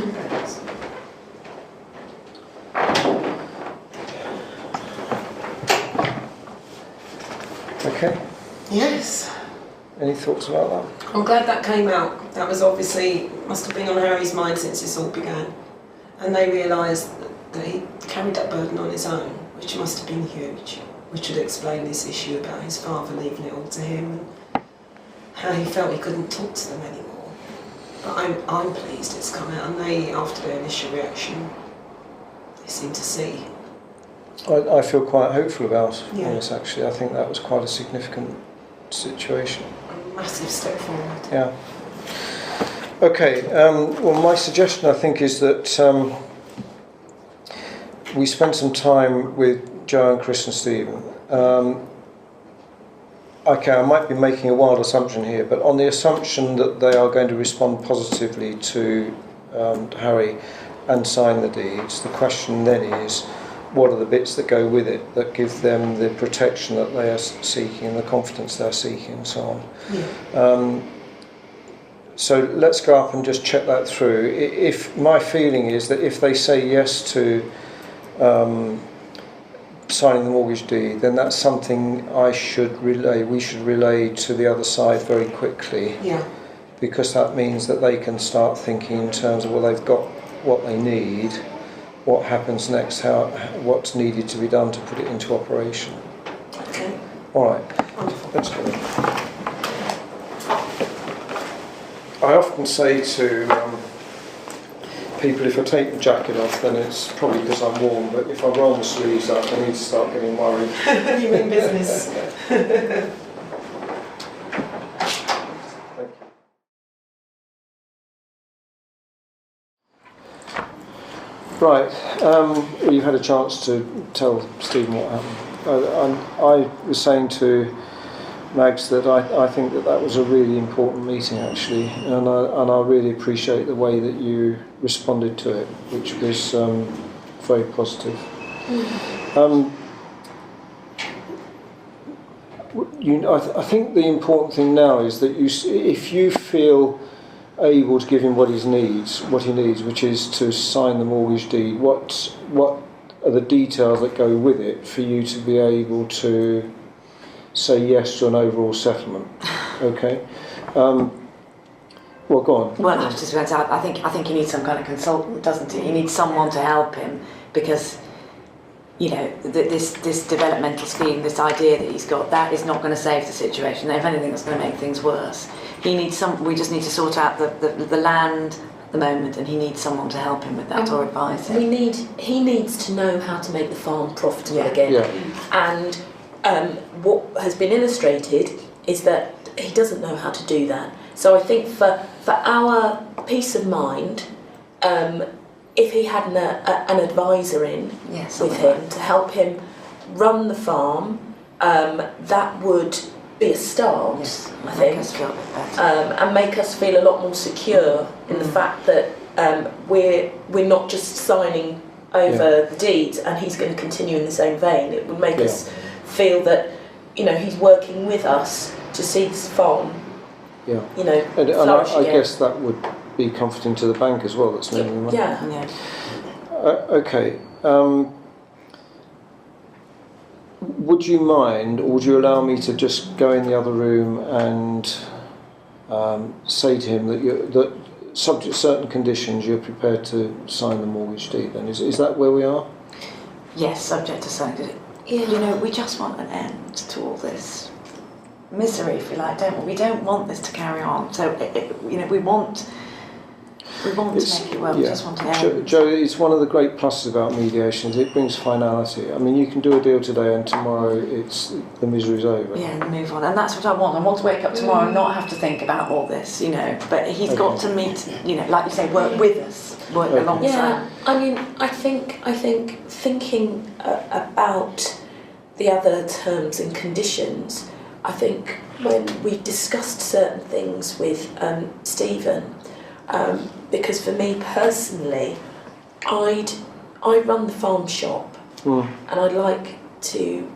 Speaker 1: Okay.
Speaker 2: Yes.
Speaker 1: Any thoughts about that?
Speaker 9: I'm glad that came out. That was obviously, must have been on Harry's mind since this all began. And they realised that he carried that burden on his own, which must have been huge, which would explain this issue about his father leaving it all to him and how he felt he couldn't talk to them anymore. But I'm pleased it's come out, and they, after their initial reaction, they seem to see.
Speaker 1: I feel quite hopeful about
Speaker 9: Yeah.
Speaker 1: this, actually. I think that was quite a significant situation.
Speaker 9: A massive step forward.
Speaker 1: Yeah. Okay, well, my suggestion, I think, is that we spend some time with Joe and Chris and Stephen. Okay, I might be making a wild assumption here, but on the assumption that they are going to respond positively to Harry and sign the deeds, the question then is, what are the bits that go with it that give them the protection that they are seeking and the confidence they're seeking and so on.
Speaker 9: Yeah.
Speaker 1: So let's go up and just check that through. If my feeling is that if they say yes to signing the mortgage deed, then that's something we should relay to the other side very quickly.
Speaker 9: Yeah.
Speaker 1: Because that means that they can start thinking in terms of, well, they've got what they need, what happens next, what's needed to be done to put it into operation.
Speaker 9: Okay.
Speaker 1: All right, let's go. I often say to people, if I take the jacket off, then it's probably because I'm warm, but if I roll the sleeves up, I need to start getting worried.
Speaker 9: You mean business?
Speaker 1: Right, well, you've had a chance to tell Stephen what happened. I was saying to Mags that I think that was a really important meeting, actually, and I really appreciate the way that you responded to it, which was very positive. I think the important thing now is that if you feel able to give him what he needs, which is to sign the mortgage deed, what are the details that go with it for you to be able to say yes to an overall settlement? Okay. Well, go on.
Speaker 3: Well, I was just going to say, I think he needs some kind of consultant, doesn't he? He needs someone to help him because, you know, this developmental scheme, this idea that he's got, that is not going to save the situation. If anything, that's going to make things worse. He needs we just need to sort out the land at the moment, and he needs someone to help him with that or advise him.
Speaker 2: He needs to know how to make the farm profitable again.
Speaker 1: Yeah.
Speaker 2: And what has been illustrated is that he doesn't know how to do that. So I think for our peace of mind, if he had an advisor in with him to help him run the farm, that would be a start, I think,
Speaker 3: make us feel a bit better.
Speaker 2: and make us feel a lot more secure in the fact that we're not just signing over the deeds and he's going to continue in the same vein. It would make us feel that, you know, he's working with us to see this farm, you know, flourish
Speaker 1: I
Speaker 2: again.
Speaker 1: guess that would be comforting to the bank as well. That's lending the money.
Speaker 2: Yeah.
Speaker 1: Okay. Would you mind, or would you allow me to just go in the other room and say to him that subject to certain conditions, you're prepared to sign the mortgage deed? Then is that where we are?
Speaker 3: Yes, subject to signing. You know, we just want an end to all this misery, if you like, don't we? We don't want this to carry on. So, you know, we want to make it work. We just want to end.
Speaker 1: Joe, it's one of the great pluses about mediation is it brings finality. I mean, you can do a deal today and tomorrow the misery's over.
Speaker 3: Yeah, and move on. And that's what I want. I want to wake up tomorrow and not have to think about all this, you know. But he's got to meet, you know, like you say, work with us, work alongside.
Speaker 2: Yeah, I mean, I think thinking about the other terms and conditions, I think when we discussed certain things with Stephen, because for me personally, I run the farm shop, and I'd like to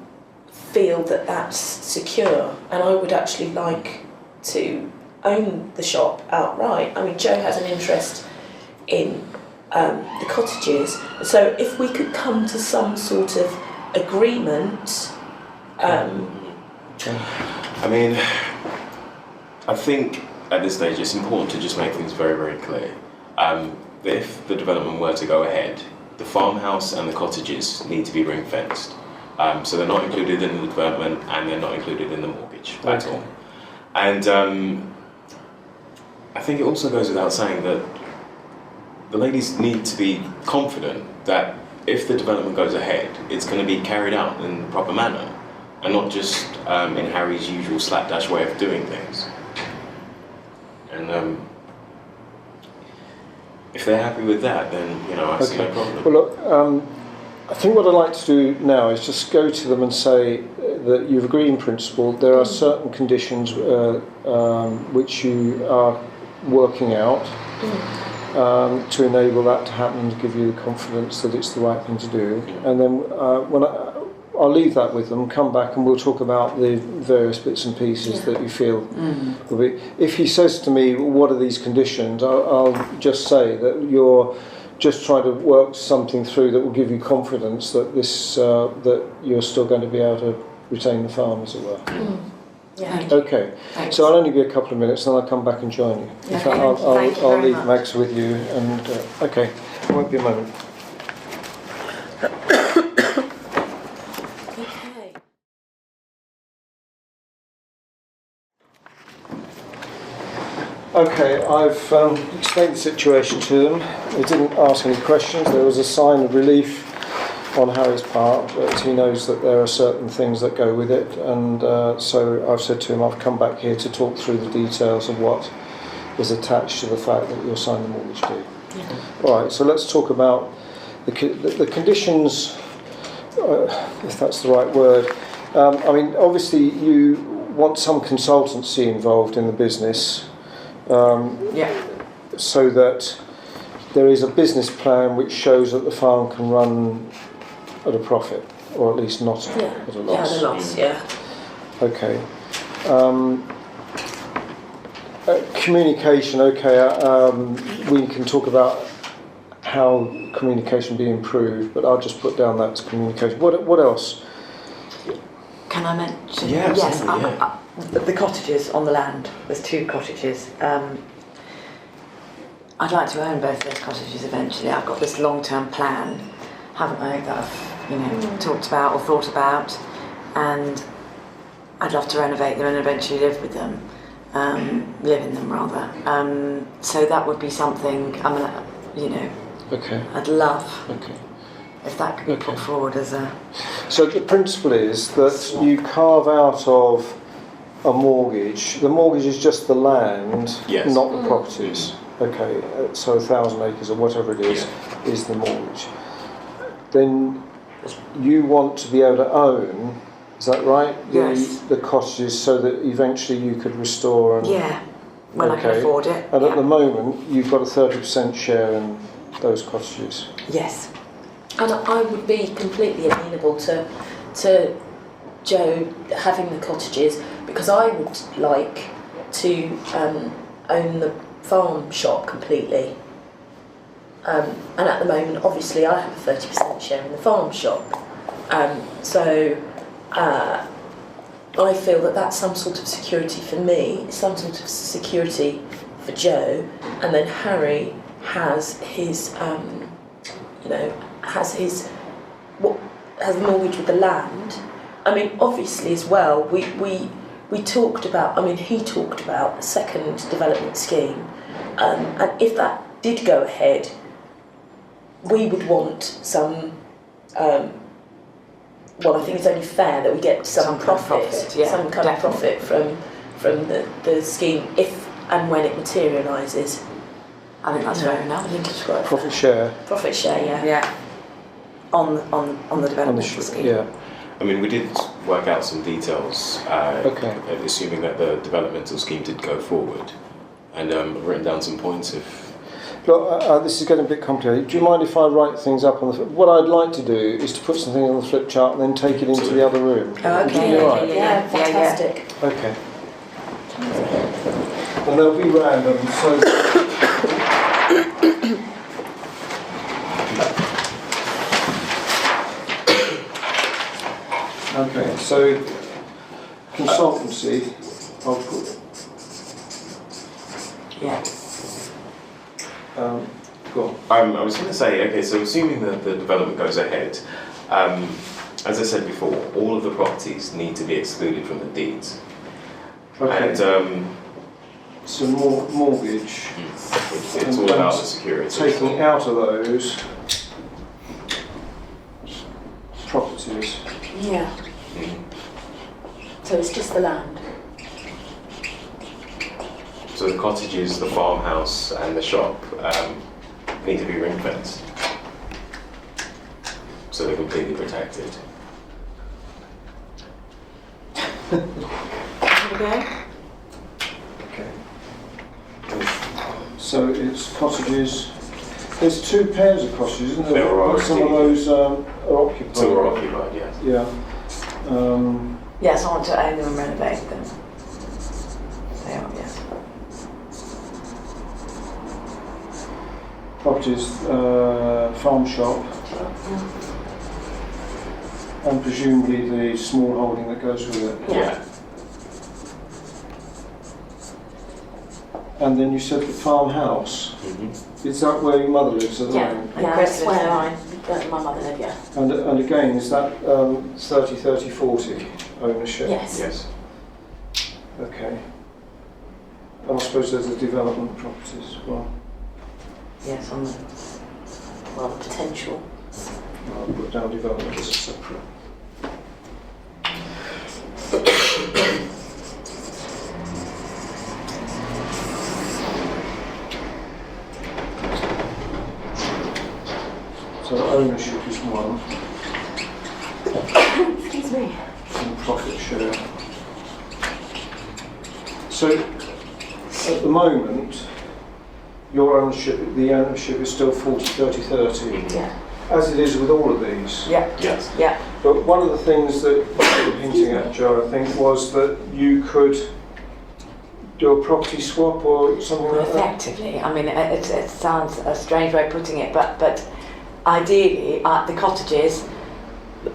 Speaker 2: feel that that's secure, and I would actually like to own the shop outright. I mean, Joe has an interest in the cottages, so if we could come to some sort of agreement.
Speaker 4: I mean, I think at this stage it's important to just make things very, very clear. If the development were to go ahead, the farmhouse and the cottages need to be ring fenced. So they're not included in the development and they're not included in the mortgage at all. And I think it also goes without saying that the ladies need to be confident that if the development goes ahead, it's going to be carried out in the proper manner and not just in Harry's usual slapdash way of doing things. And if they're happy with that, then I see no problem.
Speaker 1: Well, look, I think what I'd like to do now is just go to them and say that you've agreed in principle. There are certain conditions which you are working out to enable that to happen, to give you the confidence that it's the right thing to do. And then when I'll leave that with them, come back and we'll talk about the various bits and pieces that you feel will be. If he says to me, what are these conditions, I'll just say that you're just trying to work something through that will give you confidence that this that you're still going to be able to retain the farm, as it were.
Speaker 3: Yeah.
Speaker 1: Okay,
Speaker 3: Thanks.
Speaker 1: so I'll only be a couple of minutes and I'll come back and join you.
Speaker 3: Yeah,
Speaker 1: In fact,
Speaker 3: thank you
Speaker 1: I'll
Speaker 3: very
Speaker 1: leave
Speaker 3: much.
Speaker 1: Max with you and okay, it won't be a moment.
Speaker 2: Okay.
Speaker 1: Okay, I've explained the situation to them. They didn't ask any questions. There was a sign of relief on Harry's part, but he knows that there are certain things that go with it, and so I've said to him I've come back here to talk through the details of what is attached to the fact that you're signing the mortgage deed. All right, so let's talk about the conditions, if that's the right word. I mean, obviously you want some consultancy involved in the business, so that there is a business plan which shows that the farm can run at a profit, or at least not at a loss.
Speaker 2: Yeah, the loss, yeah.
Speaker 1: Okay. Communication, we can talk about how communication be improved, but I'll just put down that to communication. What else?
Speaker 3: Can I mention?
Speaker 4: Yeah,
Speaker 3: yes,
Speaker 4: absolutely,
Speaker 3: the cottages on the land. There's 2 cottages. I'd like to own both those cottages eventually. I've got this long-term plan, haven't I, that I've talked about or thought about, and I'd love to renovate them and eventually live with them, live in them rather. So that would be something.
Speaker 1: Okay.
Speaker 3: I'd love
Speaker 1: Okay.
Speaker 3: if that could be put forward as a.
Speaker 1: So the principle is that you carve out of a mortgage. The mortgage is just the land,
Speaker 4: Yes.
Speaker 1: not the properties. Okay, so 1,000 acres or whatever it is the mortgage. Then you want to be able to own, is that right?
Speaker 3: Yes.
Speaker 1: The cottages, so that eventually you could restore and.
Speaker 3: Yeah, when I can afford it.
Speaker 1: And at the moment, you've got a 30% share in those cottages.
Speaker 3: Yes.
Speaker 2: And I would be completely amenable to Joe having the cottages, because I would like to own the farm shop completely. And at the moment, obviously, I have a 30% share in the farm shop. So I feel that that's some sort of security for me, some sort of security for Joe, and then Harry has his, has the mortgage with the land. I mean, obviously as well, we talked about. I mean, he talked about a second development scheme, and if that did go ahead, we would want some. Well, I think it's only fair that we get some profit, some kind of profit from the scheme if and when it materialises.
Speaker 3: I think that's fair enough. I think it's right.
Speaker 1: Profit share.
Speaker 2: Profit share, yeah.
Speaker 3: Yeah. On the development scheme.
Speaker 1: Yeah.
Speaker 4: I mean, we did work out some details, assuming that the developmental scheme did go forward, and I've written down some points if.
Speaker 1: Look, this is getting a bit complicated. Do you mind if I write things up on the? What I'd like to do is to put something on the flip chart and then take it into the other room.
Speaker 3: Oh,
Speaker 1: Would you
Speaker 3: okay.
Speaker 1: be all right?
Speaker 2: Yeah, fantastic.
Speaker 1: Okay. And they'll be random, so. Okay, so consultancy. I'll put
Speaker 3: Yeah.
Speaker 1: Go on.
Speaker 4: I was going to say, okay, so assuming that the development goes ahead, as I said before, all of the properties need to be excluded from the deeds.
Speaker 1: Okay.
Speaker 4: And
Speaker 1: so mortgage.
Speaker 4: it's all about the security.
Speaker 1: Taking out of those properties.
Speaker 2: Yeah. So it's just the land.
Speaker 4: So the cottages, the farmhouse, and the shop need to be ring fenced, so they're completely protected.
Speaker 2: Okay.
Speaker 1: Okay. So it's cottages. There's two pairs of cottages, isn't there?
Speaker 4: There are
Speaker 1: Some of those are occupied.
Speaker 4: Two are occupied, yes.
Speaker 1: Yeah.
Speaker 3: Yes, I want to own them and renovate them. They are, yes.
Speaker 1: Properties, farm shop, and presumably the small holding that goes with it.
Speaker 4: Yeah.
Speaker 1: And then you said the farmhouse.
Speaker 4: Mm-hmm.
Speaker 1: Is that where your mother lives at the
Speaker 2: Yeah,
Speaker 1: moment?
Speaker 2: yeah, that's where my mother lived, yeah.
Speaker 1: And again, is that 30-30-40 ownership?
Speaker 2: Yes.
Speaker 4: Yes.
Speaker 1: Okay. And I suppose there's the development properties as well.
Speaker 3: Yes, on the
Speaker 2: Well, the potential.
Speaker 1: I'll put down development as a separate. So ownership is one,
Speaker 2: Excuse me.
Speaker 1: and profit share. So at the moment, your ownership, the ownership is still 40-30-30,
Speaker 2: Yeah.
Speaker 1: as it is with all of these.
Speaker 3: Yeah.
Speaker 4: Yes.
Speaker 3: Yeah.
Speaker 1: But one of the things that you were hinting at, Joe, I think, was that you could do a property swap or something like that.
Speaker 3: Effectively, I mean, it sounds a strange way of putting it, but ideally, the cottages,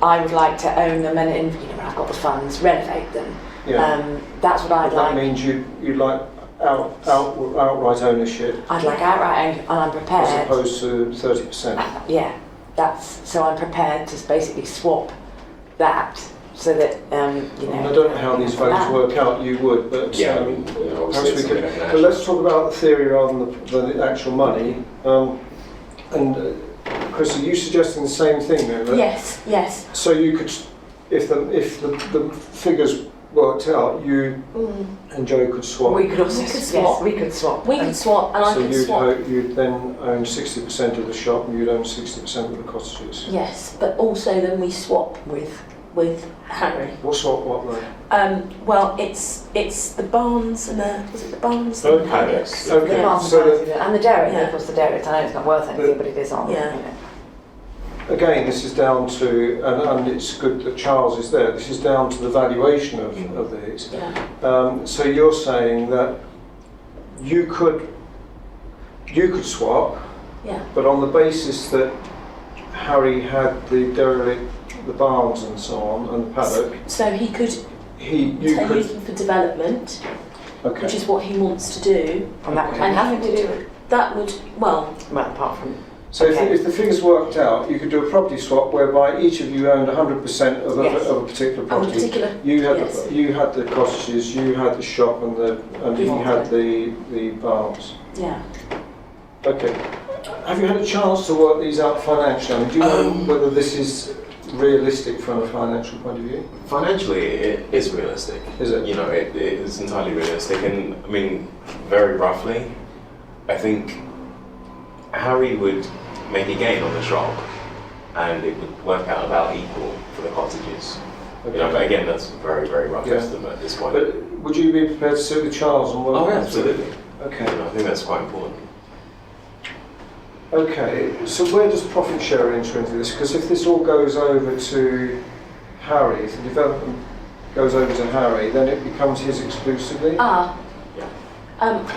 Speaker 3: I would like to own them and, when I've got the funds, renovate them.
Speaker 1: Yeah.
Speaker 3: That's what I'd
Speaker 1: But
Speaker 3: like.
Speaker 1: that means you like outright ownership
Speaker 3: I'd like outright own, and I'm
Speaker 1: as
Speaker 3: prepared.
Speaker 1: opposed to 30%.
Speaker 3: Yeah, so I'm prepared to basically swap that so that
Speaker 1: And I don't know how these votes work out. You would, but
Speaker 4: Yeah,
Speaker 1: perhaps
Speaker 4: obviously
Speaker 1: we
Speaker 4: it's
Speaker 1: could.
Speaker 4: a bit of an
Speaker 1: But let's talk about the theory rather than the actual money. Chris, are you suggesting the same thing then? That-
Speaker 2: Yes, yes.
Speaker 1: So you could, if the figures worked out, you and Joe could swap.
Speaker 3: we could also
Speaker 2: We could
Speaker 3: yes,
Speaker 2: swap.
Speaker 3: we could swap.
Speaker 2: We could swap, and I
Speaker 1: So
Speaker 2: could swap.
Speaker 1: you'd then own 60% of the shop, and you'd own 60% of the cottages.
Speaker 2: Yes, but also then we swap with Harry.
Speaker 1: What swap? What then?
Speaker 2: Well, it's the barns and was it the barns?
Speaker 1: Okay.
Speaker 2: The paddocks.
Speaker 1: Okay.
Speaker 2: Yeah.
Speaker 1: So
Speaker 3: And the dairy,
Speaker 2: Yeah.
Speaker 3: of course, the dairy. I know it's not worth anything, but it is on.
Speaker 2: Yeah.
Speaker 1: Again, this is down to, and it's good that Charles is there, this is down to the valuation of these.
Speaker 2: Yeah.
Speaker 1: So you're saying that you could swap,
Speaker 2: Yeah.
Speaker 1: but on the basis that Harry had the derelict, the barns and so on, and the paddock,
Speaker 2: So he could
Speaker 1: you
Speaker 2: take
Speaker 1: could,
Speaker 2: them for development, which
Speaker 1: okay.
Speaker 2: is what he wants to do,
Speaker 3: And that would
Speaker 2: and
Speaker 3: have
Speaker 2: he
Speaker 3: to do
Speaker 2: would. That would well.
Speaker 3: apart from.
Speaker 1: So if the figures worked out, you could do a property swap whereby each of you owned 100% of
Speaker 3: Yes.
Speaker 1: a particular
Speaker 2: Of a
Speaker 1: property.
Speaker 2: particular.
Speaker 1: You had
Speaker 2: Yes.
Speaker 1: you had the cottages, you had the shop, and you had the barns.
Speaker 2: Yeah.
Speaker 1: Okay. Have you had a chance to work these out financially? I mean, do you know whether this is realistic from a financial point of view?
Speaker 4: Financially, it is realistic.
Speaker 1: Is it?
Speaker 4: You know, it is entirely realistic, and I mean, very roughly, I think Harry would make a gain on the shop, and it would work out about equal for the cottages. You know, but again, that's a very, very rough
Speaker 1: Yeah.
Speaker 4: estimate at this point.
Speaker 1: But would you be prepared to sit with Charles and work?
Speaker 4: Oh, yeah,
Speaker 1: that through?
Speaker 4: absolutely.
Speaker 1: Okay.
Speaker 4: You know, I think that's quite important.
Speaker 1: Okay. So where does profit share enter into this? Because if this all goes over to Harry, if the development goes over to Harry, then it becomes his exclusively.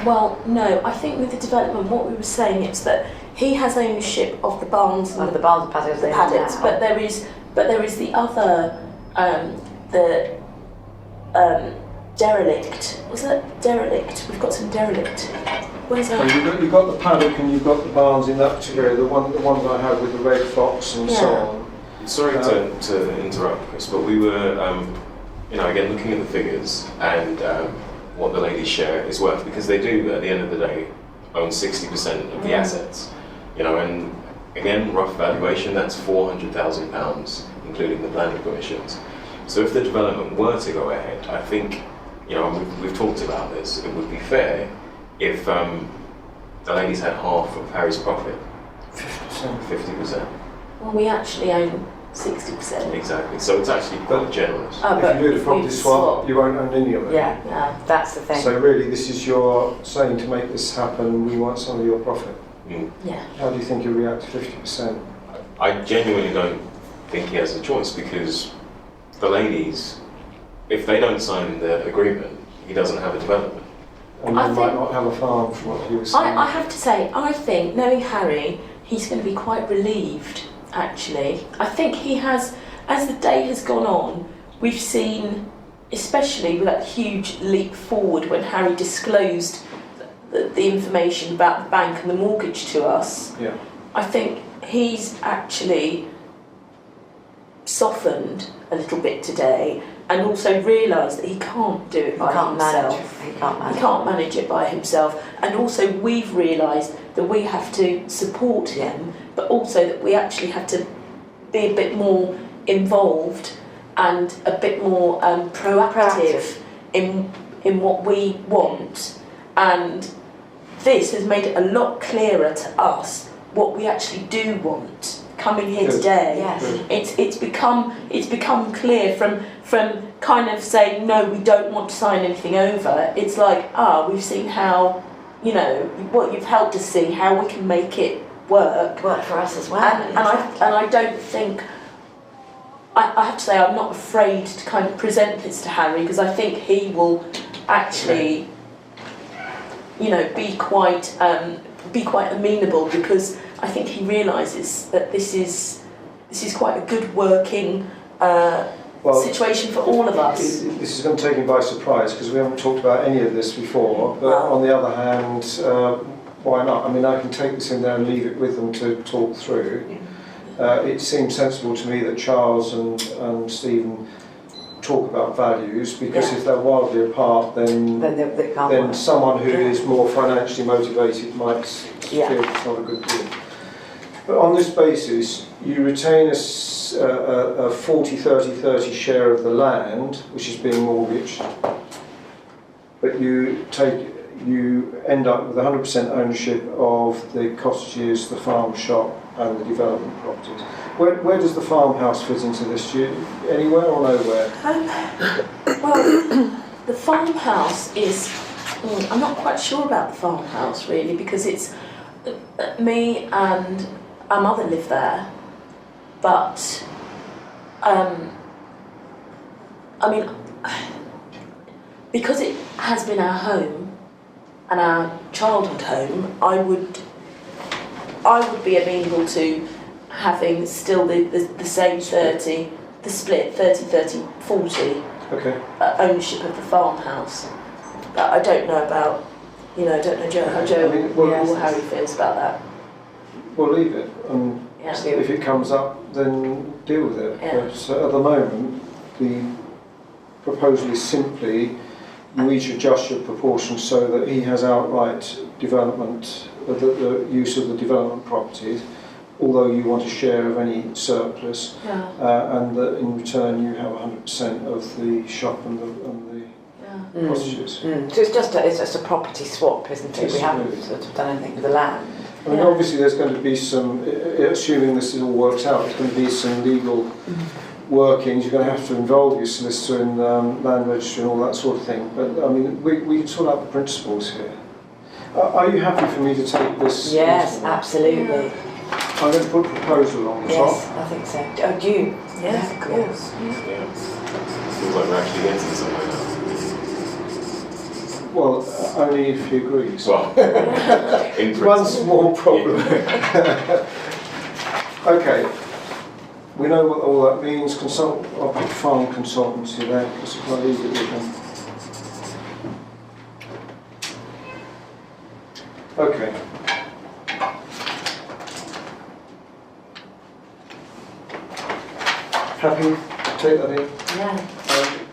Speaker 2: Well, no. I think with the development, what we were saying is that he has ownership of the barns and
Speaker 3: Under the barns and paddocks,
Speaker 2: the
Speaker 3: they
Speaker 2: paddocks,
Speaker 3: have
Speaker 2: but there is the other derelict. Was that derelict? We've got some derelict. Where's
Speaker 1: Well,
Speaker 2: that?
Speaker 1: you've got the paddock and you've got the barns in that particular area, the ones I have with the red fox and so
Speaker 2: Yeah.
Speaker 1: on.
Speaker 4: Sorry to interrupt, Chris, but we were, again, looking at the figures and what the ladies' share is worth, because they do, at the end of the day, own 60% of the assets. And again, rough valuation, that's £400,000, including the planning permissions. So if the development were to go ahead, I think, we've talked about this, it would be fair if the ladies had half of Harry's profit. 50%.
Speaker 2: Well, we actually own 60%.
Speaker 4: Exactly. So it's actually quite generous.
Speaker 1: If you do the property
Speaker 2: we've
Speaker 1: swap,
Speaker 2: swapped.
Speaker 1: you won't own any of it.
Speaker 3: Yeah,
Speaker 2: Yeah.
Speaker 3: that's the thing.
Speaker 1: So really, this is your saying, to make this happen, we want some of your profit.
Speaker 4: Mm.
Speaker 2: Yeah.
Speaker 1: How do you think you'll react to 50%?
Speaker 4: I genuinely don't think he has a choice, because the ladies, if they don't sign the agreement, he doesn't have a development.
Speaker 1: And
Speaker 2: I
Speaker 1: you might
Speaker 2: think-
Speaker 1: not have a farm, from what you were saying.
Speaker 2: I have to say, I think, knowing Harry, he's going to be quite relieved, actually. I think he has, as the day has gone on, we've seen, especially with that huge leap forward when Harry disclosed the information about the bank and the mortgage to us.
Speaker 1: Yeah.
Speaker 2: I think he's actually softened a little bit today, and also realised that he can't do it by himself.
Speaker 3: He can't manage.
Speaker 2: He can't manage it by himself, and also we've realised that we have to support him, but also that we actually have to be a bit more involved and a bit more proactive in what we want. And this has made it a lot clearer to us what we actually do want. Coming here
Speaker 1: Good.
Speaker 2: today,
Speaker 3: Yes.
Speaker 2: it's become clear from kind of saying no, we don't want to sign anything over. It's like, we've seen how, what you've helped us see, how we can make it work.
Speaker 3: Work for us as well.
Speaker 2: And I don't think, I have to say, I'm not afraid to kind of present this to Harry, because I think he will actually, be quite amenable, because I think he realises that this is quite a good working situation for all of us.
Speaker 1: This is going to take him by surprise, because we haven't talked about any of this before, but on the other hand, why not? I mean, I can take this in there and leave it with them to talk through. It seems sensible to me that Charles and Stephen talk about values, because if they're wildly apart, then
Speaker 3: they can't work.
Speaker 1: someone who is more financially motivated might feel it's not a good deal. But on this basis, you retain a 40-30-30 share of the land, which is being mortgaged, but you end up with 100% ownership of the cottages, the farm shop, and the development properties. Where does the farmhouse fit into this? Anywhere or nowhere?
Speaker 2: Well, the farmhouse is, I'm not quite sure about the farmhouse really, because it's me and our mother live there, but because it has been our home and our childhood home, I would be amenable to having still the same 30, the split 30-30-40 ownership of the farmhouse. But I don't know about, I don't know how Joe or Harry feels about that.
Speaker 1: We'll leave it, and if it comes up, then deal with it.
Speaker 2: Yeah.
Speaker 1: But at the moment, the proposal is simply you each adjust your proportions so that he has outright development, the use of the development properties, although you want a share of any surplus, and that in return you have 100% of the shop and the cottages.
Speaker 3: So it's just a property swap, isn't it? We haven't sort of done anything with the land.
Speaker 1: I mean, obviously there's going to be some, assuming this all works out, there's going to be some legal workings. You're going to have to involve your solicitor in land registry and all that sort of thing. But I mean, we can sort out the principles here. Are you happy for me to take this?
Speaker 3: Yes, absolutely.
Speaker 1: I'm going to put a proposal on the top.
Speaker 3: Yes, I think so. Oh, do you?
Speaker 2: Yes, of course.
Speaker 4: Feels like we're actually getting somewhere now.
Speaker 1: Well, only if he agrees.
Speaker 4: Well, in
Speaker 1: One small problem. Okay, we know what all that means. I'll put farm consultancy there, because it's quite easy with them. Okay. Happy to take that in?
Speaker 2: Yeah.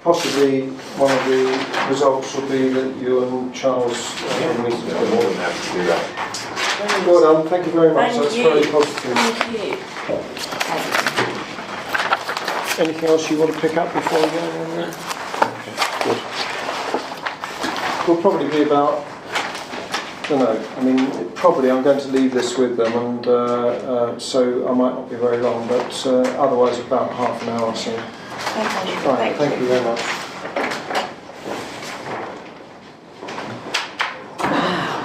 Speaker 1: Possibly one of the results will be that you and Charles
Speaker 4: I'm more than happy to do that.
Speaker 1: well done, thank you very much.
Speaker 2: Thank
Speaker 1: That's
Speaker 2: you.
Speaker 1: very positive.
Speaker 2: Thank you.
Speaker 1: Anything else you want to pick up before we go in there? Okay, good. We'll probably be about, I don't know, I mean, probably I'm going to leave this with them, and so I might not be very long, but otherwise about half an hour or so. Right, thank you very much.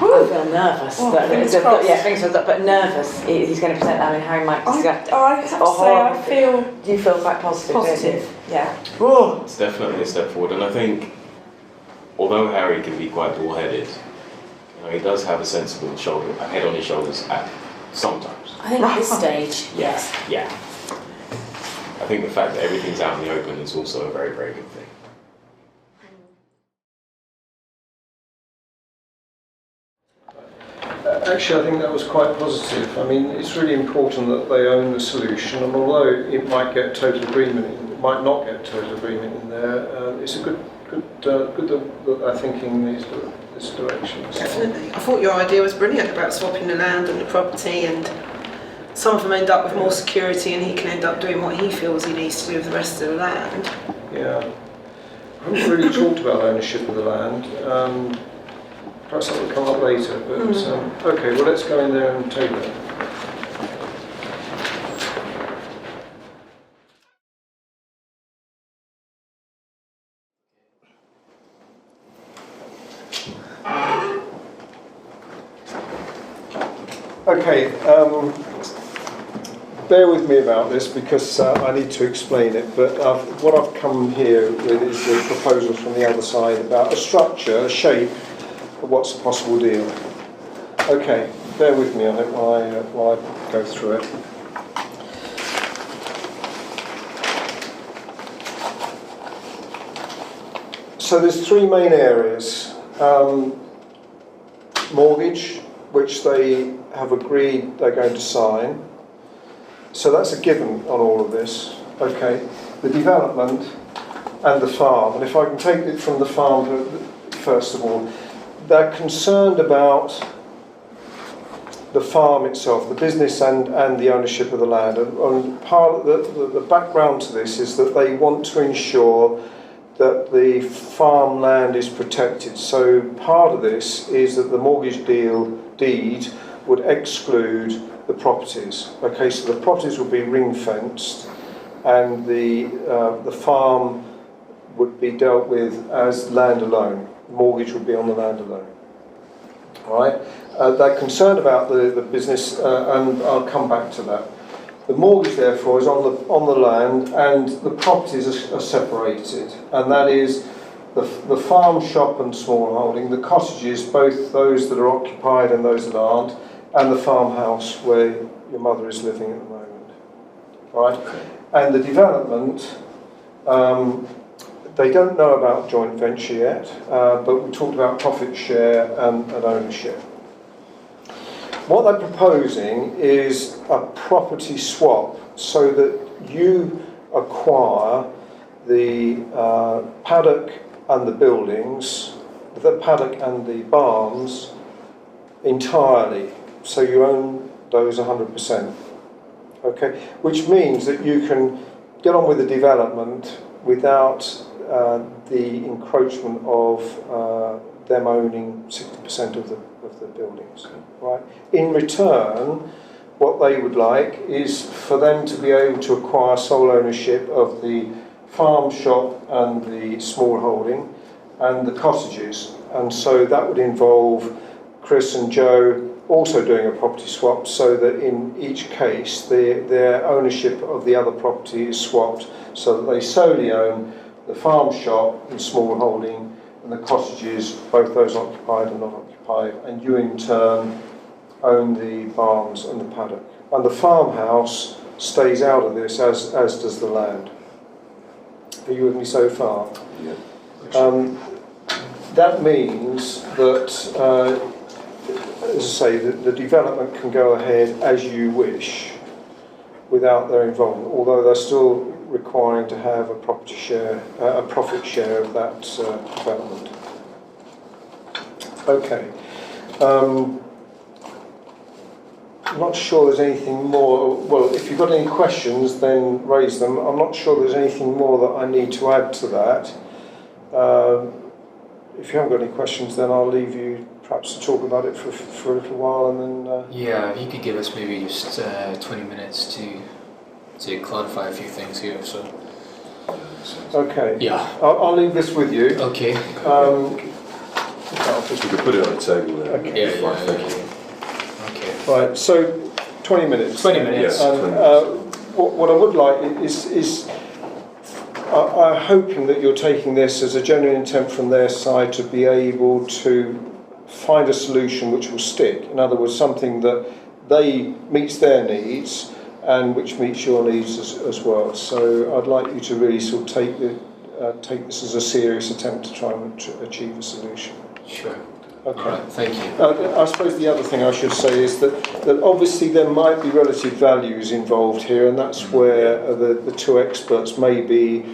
Speaker 3: I feel nervous.
Speaker 7: Oh, fingers crossed.
Speaker 3: Yeah, fingers crossed, but nervous. He's going to present that, and Harry might discuss.
Speaker 7: I have to say, I feel
Speaker 3: Do you feel quite positive?
Speaker 7: positive. Yeah.
Speaker 4: It's definitely a step forward, and I think, although Harry can be quite bull-headed, he does have a sensible head on his shoulders at sometimes.
Speaker 2: I think at this stage, yes.
Speaker 4: Yeah. I think the fact that everything's out in the open is also a very, very good thing.
Speaker 1: Actually, I think that was quite positive. I mean, it's really important that they own the solution, and although it might get total agreement, it might not get total agreement in there. It's a good that they're thinking in this direction. So.
Speaker 9: Definitely. I thought your idea was brilliant about swapping the land and the property, and some of them end up with more security, and he can end up doing what he feels he needs to do with the rest of the land.
Speaker 1: Yeah. I haven't really talked about ownership of the land. Perhaps that will come up later, but okay, well let's go in there and take that. Okay, bear with me about this because I need to explain it, but what I've come here with is the proposals from the other side about a structure, a shape, of what's a possible deal. Okay, bear with me on it while I go through it. So there's three main areas. Mortgage, which they have agreed they're going to sign. So that's a given on all of this. Okay, the development and the farm. And if I can take it from the farm first of all, they're concerned about the farm itself, the business and the ownership of the land. And part of the background to this is that they want to ensure that the farmland is protected. So part of this is that the mortgage deed would exclude the properties. Okay, so the properties would be ring fenced, and the farm would be dealt with as land alone. Mortgage would be on the land alone. All right. They're concerned about the business, and I'll come back to that. The mortgage, therefore, is on the land, and the properties are separated, and that is the farm, shop, and small holding, the cottages, both those that are occupied and those that aren't, and the farmhouse where your mother is living at the moment. All right. And the development. They don't know about joint venture yet, but we talked about profit share and ownership. What they're proposing is a property swap so that you acquire the paddock and the buildings, the paddock and the barns entirely. So you own those 100%. Okay, which means that you can get on with the development without the encroachment of them owning 60% of the buildings. Right. In return, what they would like is for them to be able to acquire sole ownership of the farm, shop, and the small holding, and the cottages. And so that would involve Chris and Joe also doing a property swap, so that in each case their ownership of the other property is swapped, so that they solely own the farm, shop, and small holding, and the cottages, both those occupied and not occupied, and you in turn own the barns and the paddock. And the farmhouse stays out of this, as does the land. Are you with me so far?
Speaker 6: Yeah.
Speaker 1: That means that as I say, the development can go ahead as you wish without their involvement, although they're still requiring to have a property share, a profit share of that development. Okay. I'm not sure there's anything more. Well, if you've got any questions, then raise them. I'm not sure there's anything more that I need to add to that. If you haven't got any questions, then I'll leave you perhaps to talk about it for a little while, and then.
Speaker 10: Yeah, if you could give us maybe just 20 minutes to clarify a few things here. So.
Speaker 1: Okay.
Speaker 10: Yeah.
Speaker 1: I'll leave this with you.
Speaker 10: Okay.
Speaker 6: We could put it on the table there.
Speaker 1: Okay.
Speaker 10: Yeah. Okay.
Speaker 1: Right. So, 20 minutes.
Speaker 10: 20 minutes.
Speaker 6: Yes,
Speaker 1: And
Speaker 6: 20 minutes.
Speaker 1: what I would like is I'm hoping that you're taking this as a genuine intent from their side to be able to find a solution which will stick. In other words, something that meets their needs and which meets your needs as well. So I'd like you to really sort of take this as a serious attempt to try and achieve a solution.
Speaker 10: Sure.
Speaker 1: Okay.
Speaker 10: All right. Thank you.
Speaker 1: I suppose the other thing I should say is that obviously there might be relative values involved here, and that's where the two experts maybe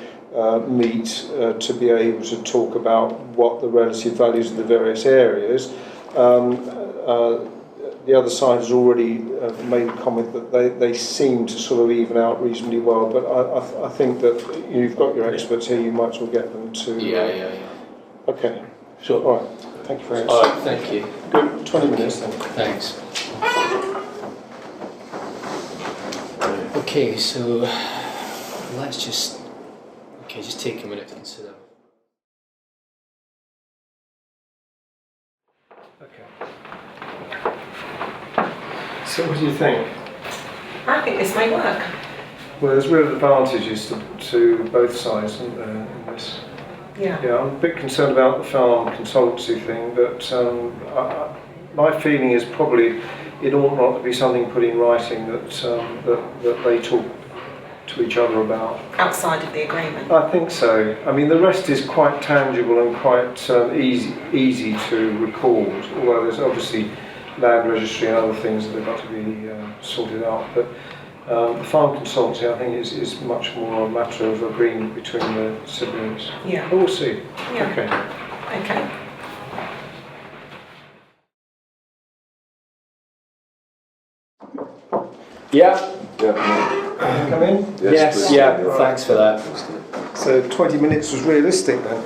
Speaker 1: meet to be able to talk about what the relative values of the various areas. The other side has already made a comment that they seem to sort of even out reasonably well, but I think that you've got your experts here, you might as well get them to...
Speaker 10: Yeah.
Speaker 1: Okay.
Speaker 10: Sure.
Speaker 1: All right. Thank you very much.
Speaker 10: All right. Thank you.
Speaker 1: Good. 20 minutes then.
Speaker 10: Thanks. Okay, so let's just take a minute to consider.
Speaker 1: Okay. So what do you think?
Speaker 9: I think this may work.
Speaker 1: Well, there's real advantages to both sides, isn't there, in this?
Speaker 9: Yeah.
Speaker 1: Yeah, I'm a bit concerned about the farm consultancy thing, but my feeling is probably it ought not to be something put in writing that they talk to each other about.
Speaker 9: Outside of the agreement.
Speaker 1: I think so. I mean, the rest is quite tangible and quite easy to record, although there's obviously land registry and other things that have got to be sorted out. But the farm consultancy, I think, is much more a matter of agreement between the siblings.
Speaker 9: Yeah.
Speaker 1: But we'll see.
Speaker 9: Yeah.
Speaker 1: Okay.
Speaker 9: Okay.
Speaker 10: Yeah.
Speaker 1: Come in?
Speaker 10: Yes.
Speaker 6: please.
Speaker 10: Yeah.
Speaker 6: Right.
Speaker 10: Thanks for that.
Speaker 1: So 20 minutes was realistic then?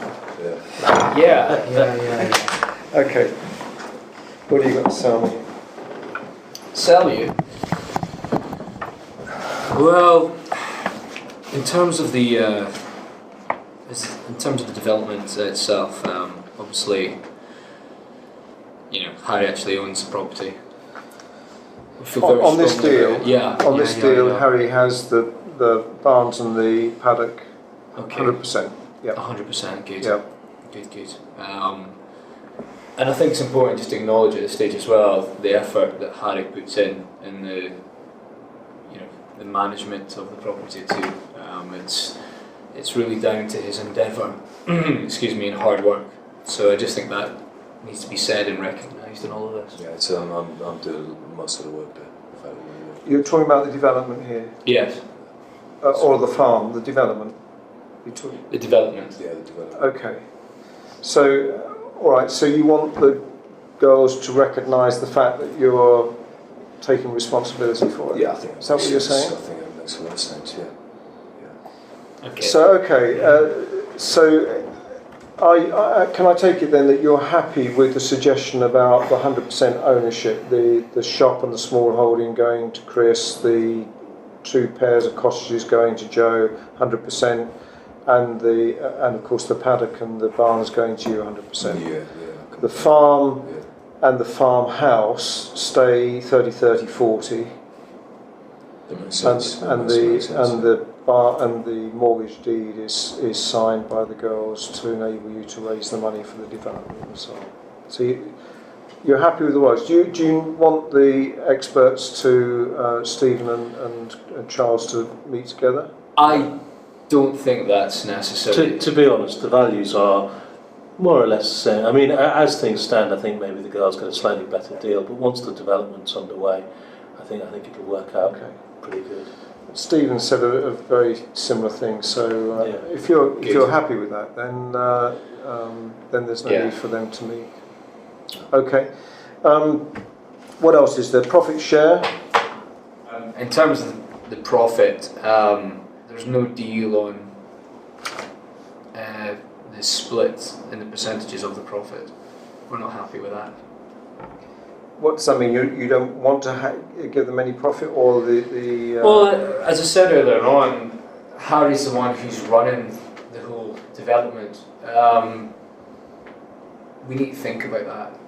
Speaker 10: Yeah.
Speaker 1: Okay. What do you got to sell me?
Speaker 10: Sell you? Well, in terms of the development itself, obviously, Harry actually owns the property. We feel very
Speaker 1: On this
Speaker 10: strongly
Speaker 1: deal?
Speaker 10: about it. Yeah.
Speaker 1: On this deal,
Speaker 10: yeah.
Speaker 1: Harry has the barns and the paddock
Speaker 10: Okay.
Speaker 1: 100%. Yeah.
Speaker 10: 100%. Good.
Speaker 1: Yeah.
Speaker 10: Good. And I think it's important just to acknowledge at this stage as well the effort that Harry puts in the management of the property too. It's really down to his endeavour, excuse me, and hard work. So I just think that needs to be said and recognised in all of this.
Speaker 6: Yeah, it's, I'm doing most of the work there.
Speaker 1: You're talking about the development here?
Speaker 10: Yes.
Speaker 1: Or the farm, the development?
Speaker 10: The development.
Speaker 6: Yeah, the development.
Speaker 1: Okay. So, all right, so you want the girls to recognise the fact that you're taking responsibility for it?
Speaker 6: Yeah, I think.
Speaker 1: Is that what you're saying?
Speaker 6: I think that makes a lot of sense. Yeah.
Speaker 10: Okay.
Speaker 1: So, okay, so can I take it then that you're happy with the suggestion about the 100% ownership, the shop and the small holding going to Chris, the 2 pairs of cottages going to Joe, 100%, and of course the paddock and the barns going to you, 100%.
Speaker 6: Yeah.
Speaker 1: The farm and the farmhouse stay 30-30-40.
Speaker 6: That makes sense.
Speaker 1: And the mortgage deed is signed by the girls to enable you to raise the money for the development and so on. So you're happy with the words. Do you want the experts to Stephen and Charles to meet together?
Speaker 10: I don't think that's necessary.
Speaker 8: To be honest, the values are More or less the same. I mean, as things stand, I think maybe the girls get a slightly better deal, but once the development's underway, I think it'll work out pretty good.
Speaker 1: Stephen said a very similar thing. So if you're happy with that, then there's no need for them to meet. Okay. What else is there? Profit share.
Speaker 10: In terms of the profit, there's no deal on the split in the percentages of the profit. We're not happy with that.
Speaker 1: What does that mean? You don't want to give them any profit, or the
Speaker 10: Well, as I said earlier on, Harry's the one who's running the whole development. We need to think about that.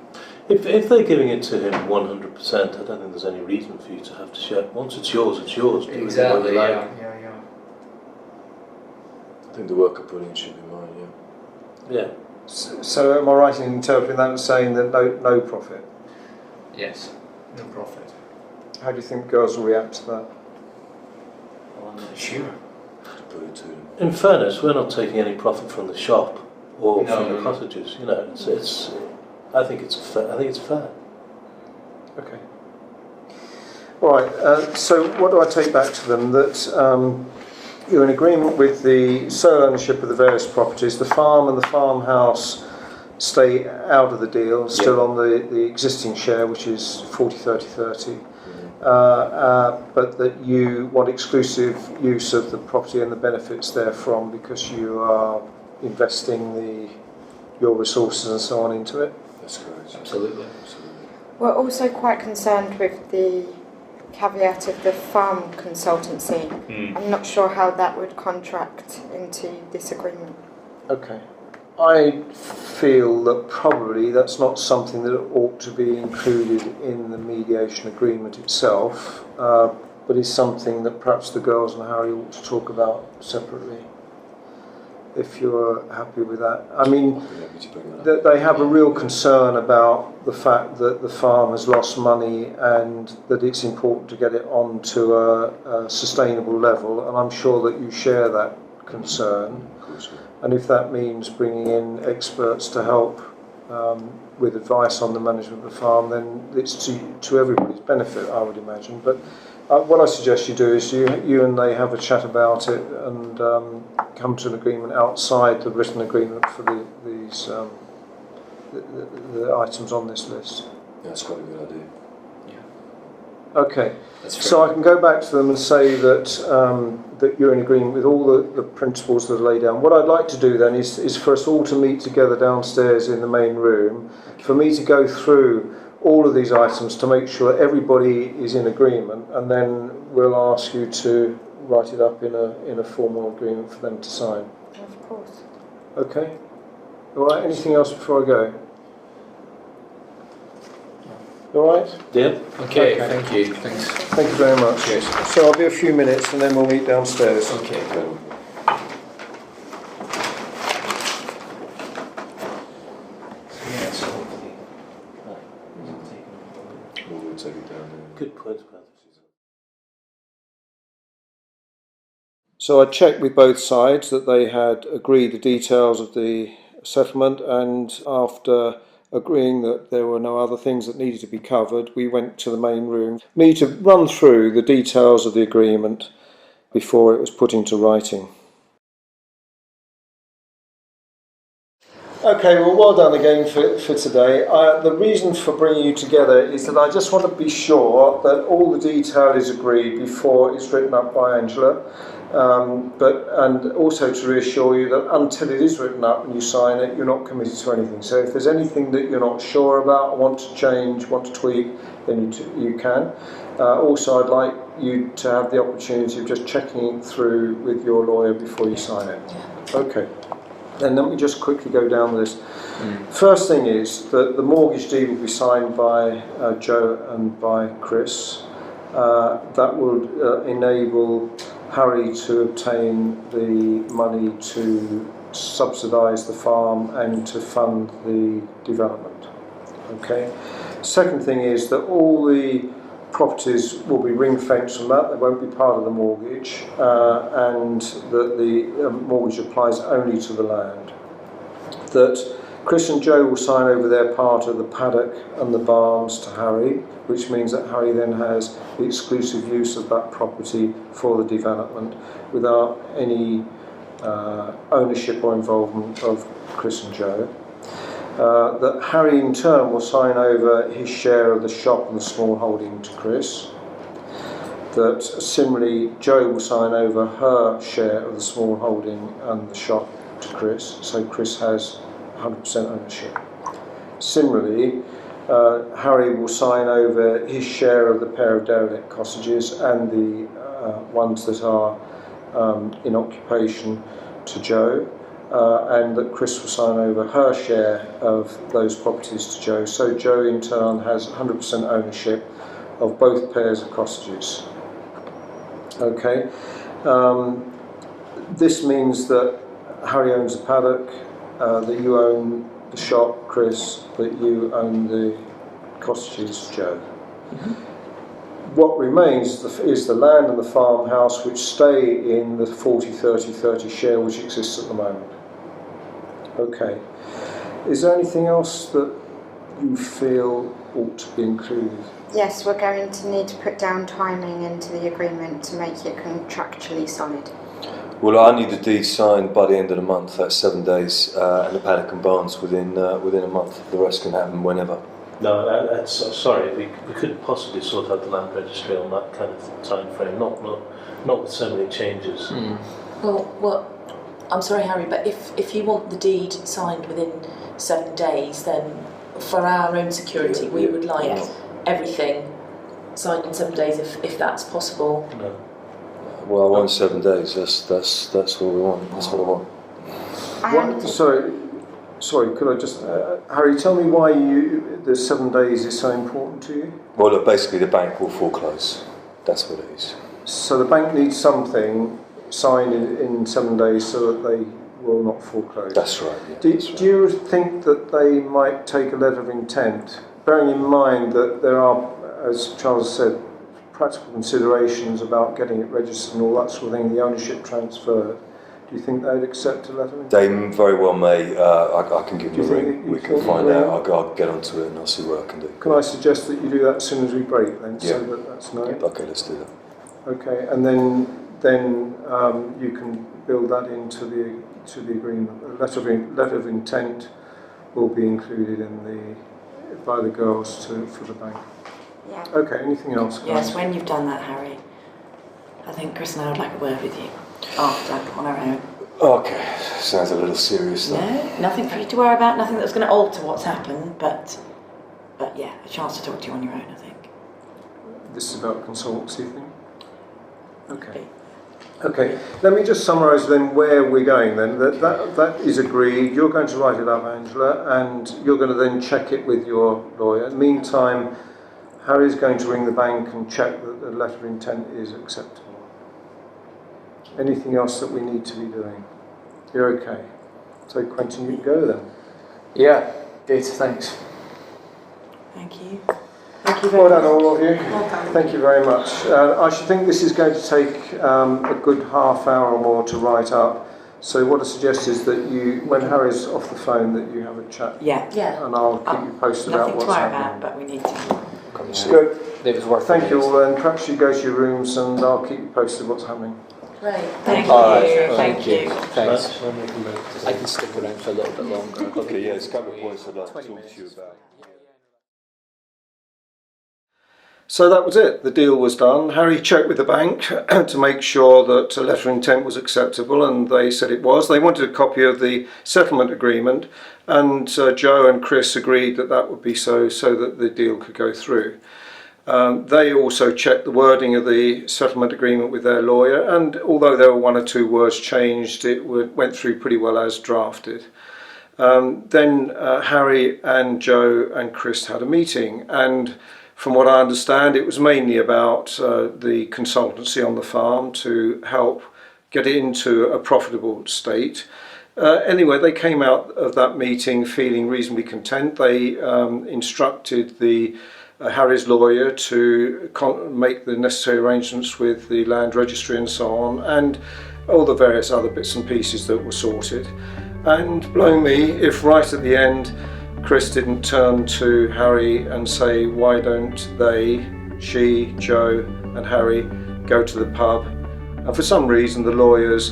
Speaker 8: If they're giving it to him 100%, I don't think there's any reason for you to have to share. Once it's yours, it's yours. Do with it what
Speaker 10: Exactly.
Speaker 8: you like.
Speaker 10: Yeah.
Speaker 6: I think the work I put in should be mine,
Speaker 8: Yeah.
Speaker 1: So am I right in interpreting that and saying that no profit?
Speaker 10: Yes. No profit.
Speaker 1: How do you think girls will react to that?
Speaker 10: Well, I'm not sure.
Speaker 6: to put it to them.
Speaker 8: In fairness, we're not taking any profit from the shop or
Speaker 10: No,
Speaker 8: from
Speaker 10: no,
Speaker 8: the
Speaker 10: no.
Speaker 8: cottages. You know, it's. I think it's fair.
Speaker 1: Okay. All right. So what do I take back to them? That you're in agreement with the sole ownership of the various properties. The farm and the farmhouse stay out of the deal, still on the existing share, which is 40-30-30. But that you want exclusive use of the property and the benefits therefrom because you are investing your resources and so on into it.
Speaker 6: That's correct.
Speaker 10: Absolutely.
Speaker 7: We're also quite concerned with the caveat of the farm consultancy. I'm not sure how that would contract into this agreement.
Speaker 1: Okay. I feel that probably that's not something that ought to be included in the mediation agreement itself, but is something that perhaps the girls and Harry ought to talk about separately, if you're happy with that. I mean, they have a real concern about the fact that the farm has lost money and that it's important to get it onto a sustainable level, and I'm sure that you share that concern. And if that means bringing in experts to help with advice on the management of the farm, then it's to everybody's benefit, I would imagine. But what I suggest you do is you and they have a chat about it and come to an agreement outside the written agreement for the items on this list.
Speaker 6: Yeah, that's quite a good idea.
Speaker 1: Okay,
Speaker 10: That's
Speaker 1: so
Speaker 10: fair.
Speaker 1: I can go back to them and say that that you're in agreement with all the principles that are laid down. What I'd like to do then is for us all to meet together downstairs in the main room, for me to go through all of these items to make sure that everybody is in agreement, and then we'll ask you to write it up in a formal agreement for them to sign.
Speaker 7: Of course.
Speaker 1: Okay? All right, anything else before I go? All right?
Speaker 8: Yeah.
Speaker 10: Okay, thank you. Thanks.
Speaker 1: Thank you very much.
Speaker 10: Cheers.
Speaker 1: So I'll be a few minutes and then we'll meet downstairs.
Speaker 10: Okay.
Speaker 8: Yeah, so hopefully.
Speaker 6: We'll take it down there.
Speaker 8: Good point about this.
Speaker 1: So I checked with both sides that they had agreed the details of the settlement, and after agreeing that there were no other things that needed to be covered, we went to the main room, me to run through the details of the agreement before it was put into writing. Okay, well done again for today. The reason for bringing you together is that I just want to be sure that all the detail is agreed before it's written up by Angela, and also to reassure you that until it is written up and you sign it, you're not committed to anything. So if there's anything that you're not sure about, want to change, want to tweak, then you can. Also, I'd like you to have the opportunity of just checking it through with your lawyer before you sign it. Okay. Then let me just quickly go down this. First thing is that the mortgage deed will be signed by Joe and by Chris. That will enable Harry to obtain the money to subsidise the farm and to fund the development. Okay. Second thing is that all the properties will be ring-fenced from that, they won't be part of the mortgage, and that the mortgage applies only to the land. That Chris and Joe will sign over their part of the paddock and the barns to Harry, which means that Harry then has the exclusive use of that property for the development without any ownership or involvement of Chris and Joe. That Harry in turn will sign over his share of the shop and the small holding to Chris. That similarly Joe will sign over her share of the small holding and the shop to Chris, so Chris has 100% ownership. Similarly, Harry will sign over his share of the pair of derelict cottages and the ones that are in occupation to Joe, and that Chris will sign over her share of those properties to Joe, so Joe in turn has 100% ownership of both pairs of cottages. Okay, this means that Harry owns the paddock, that you own the shop, Chris, that you own the cottages, Joe. What remains is the land and the farmhouse, which stay in the 40-30-30 share which exists at the moment. Okay. Is there anything else that you feel ought to be included?
Speaker 7: Yes, we're going to need to put down timing into the agreement to make it contractually solid.
Speaker 6: Well, I need the deed signed by the end of the month. That's 7 days, and the paddock and barns within a month. The rest can happen whenever.
Speaker 8: No, sorry, we couldn't possibly sort out the land registry on that kind of time frame. Not with so many changes.
Speaker 2: Well, I'm sorry, Harry, but if you want the deed signed within 7 days, then for our own security, we would like everything signed in 7 days, if that's possible.
Speaker 8: No.
Speaker 6: Well, I want 7 days. That's what we want. That's what I want.
Speaker 1: Sorry, could I just, Harry, tell me why the 7 days is so important to you?
Speaker 6: Well, look, basically the bank will foreclose. That's what it is.
Speaker 1: So the bank needs something signed in 7 days so that they will not foreclose.
Speaker 6: That's right. Yeah,
Speaker 1: Do you think that they might take a letter of intent, bearing in mind that there are, as Charles said, practical considerations about getting it registered and all that sort of thing, the ownership transferred? Do you think they'd accept a letter of intent?
Speaker 6: They very well may. I can give you a
Speaker 1: Do you
Speaker 6: ring.
Speaker 1: think
Speaker 6: We can find out. I'll get onto it and I'll see what I can do.
Speaker 1: Can I suggest that you do that as soon as we break then,
Speaker 6: Yeah.
Speaker 1: so that that's known?
Speaker 6: Okay, let's do that.
Speaker 1: Okay, and then you can build that into the agreement. A letter of intent will be included by the girls for the bank.
Speaker 7: Yeah.
Speaker 1: Okay, anything else, guys?
Speaker 3: Yes, when you've done that, Harry, I think Chris and I would like a word with you after, on our own.
Speaker 6: Okay, sounds a little serious though.
Speaker 3: No, nothing for you to worry about, nothing that's going to alter what's happened, but yeah, a chance to talk to you on your own, I think.
Speaker 1: This is about consultancy thing? Okay. Okay, let me just summarise then where we're going then. That is agreed. You're going to write it up, Angela, and you're going to then check it with your lawyer. Meantime, Harry's going to ring the bank and check that the letter of intent is acceptable. Anything else that we need to be doing? You're okay. So Quentin, you can go then.
Speaker 5: Yeah, good, thanks.
Speaker 3: Thank you.
Speaker 2: Thank you
Speaker 1: Well
Speaker 2: very
Speaker 1: done,
Speaker 2: much.
Speaker 1: all of you.
Speaker 2: Well done.
Speaker 1: Thank you very much. I should think this is going to take a good half hour or more to write up. So what I suggest is that you, when Harry's off the phone, that you have a chat.
Speaker 3: Yeah.
Speaker 1: And I'll keep you posted about
Speaker 3: Nothing to
Speaker 1: what's
Speaker 3: worry
Speaker 1: happening.
Speaker 3: about, but we need to.
Speaker 1: Good.
Speaker 5: It was worth
Speaker 1: Thank
Speaker 5: it.
Speaker 1: you all, and perhaps you go to your rooms and I'll keep you posted what's happening.
Speaker 2: Great.
Speaker 3: Thank
Speaker 5: Alright,
Speaker 3: you. Thank you.
Speaker 5: Thanks.
Speaker 8: Shall I make a note?
Speaker 5: I can stick around for a little bit longer.
Speaker 6: Okay, yeah, there's a couple of points I'd like to
Speaker 5: 20
Speaker 6: talk to you
Speaker 5: minutes.
Speaker 6: about.
Speaker 1: So that was it. The deal was done. Harry checked with the bank to make sure that a letter of intent was acceptable, and they said it was. They wanted a copy of the settlement agreement, and Joe and Chris agreed that that would be so that the deal could go through. They also checked the wording of the settlement agreement with their lawyer, and although there were one or two words changed, it went through pretty well as drafted. Then Harry and Joe and Chris had a meeting, and from what I understand, it was mainly about the consultancy on the farm to help get it into a profitable state. Anyway, they came out of that meeting feeling reasonably content. They instructed Harry's lawyer to make the necessary arrangements with the land registry and so on, and all the various other bits and pieces that were sorted. And blow me if right at the end Chris didn't turn to Harry and say, why don't they, she, Joe and Harry, go to the pub? And for some reason the lawyers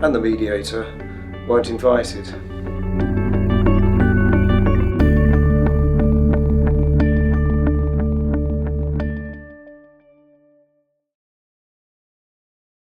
Speaker 1: and the mediator weren't invited.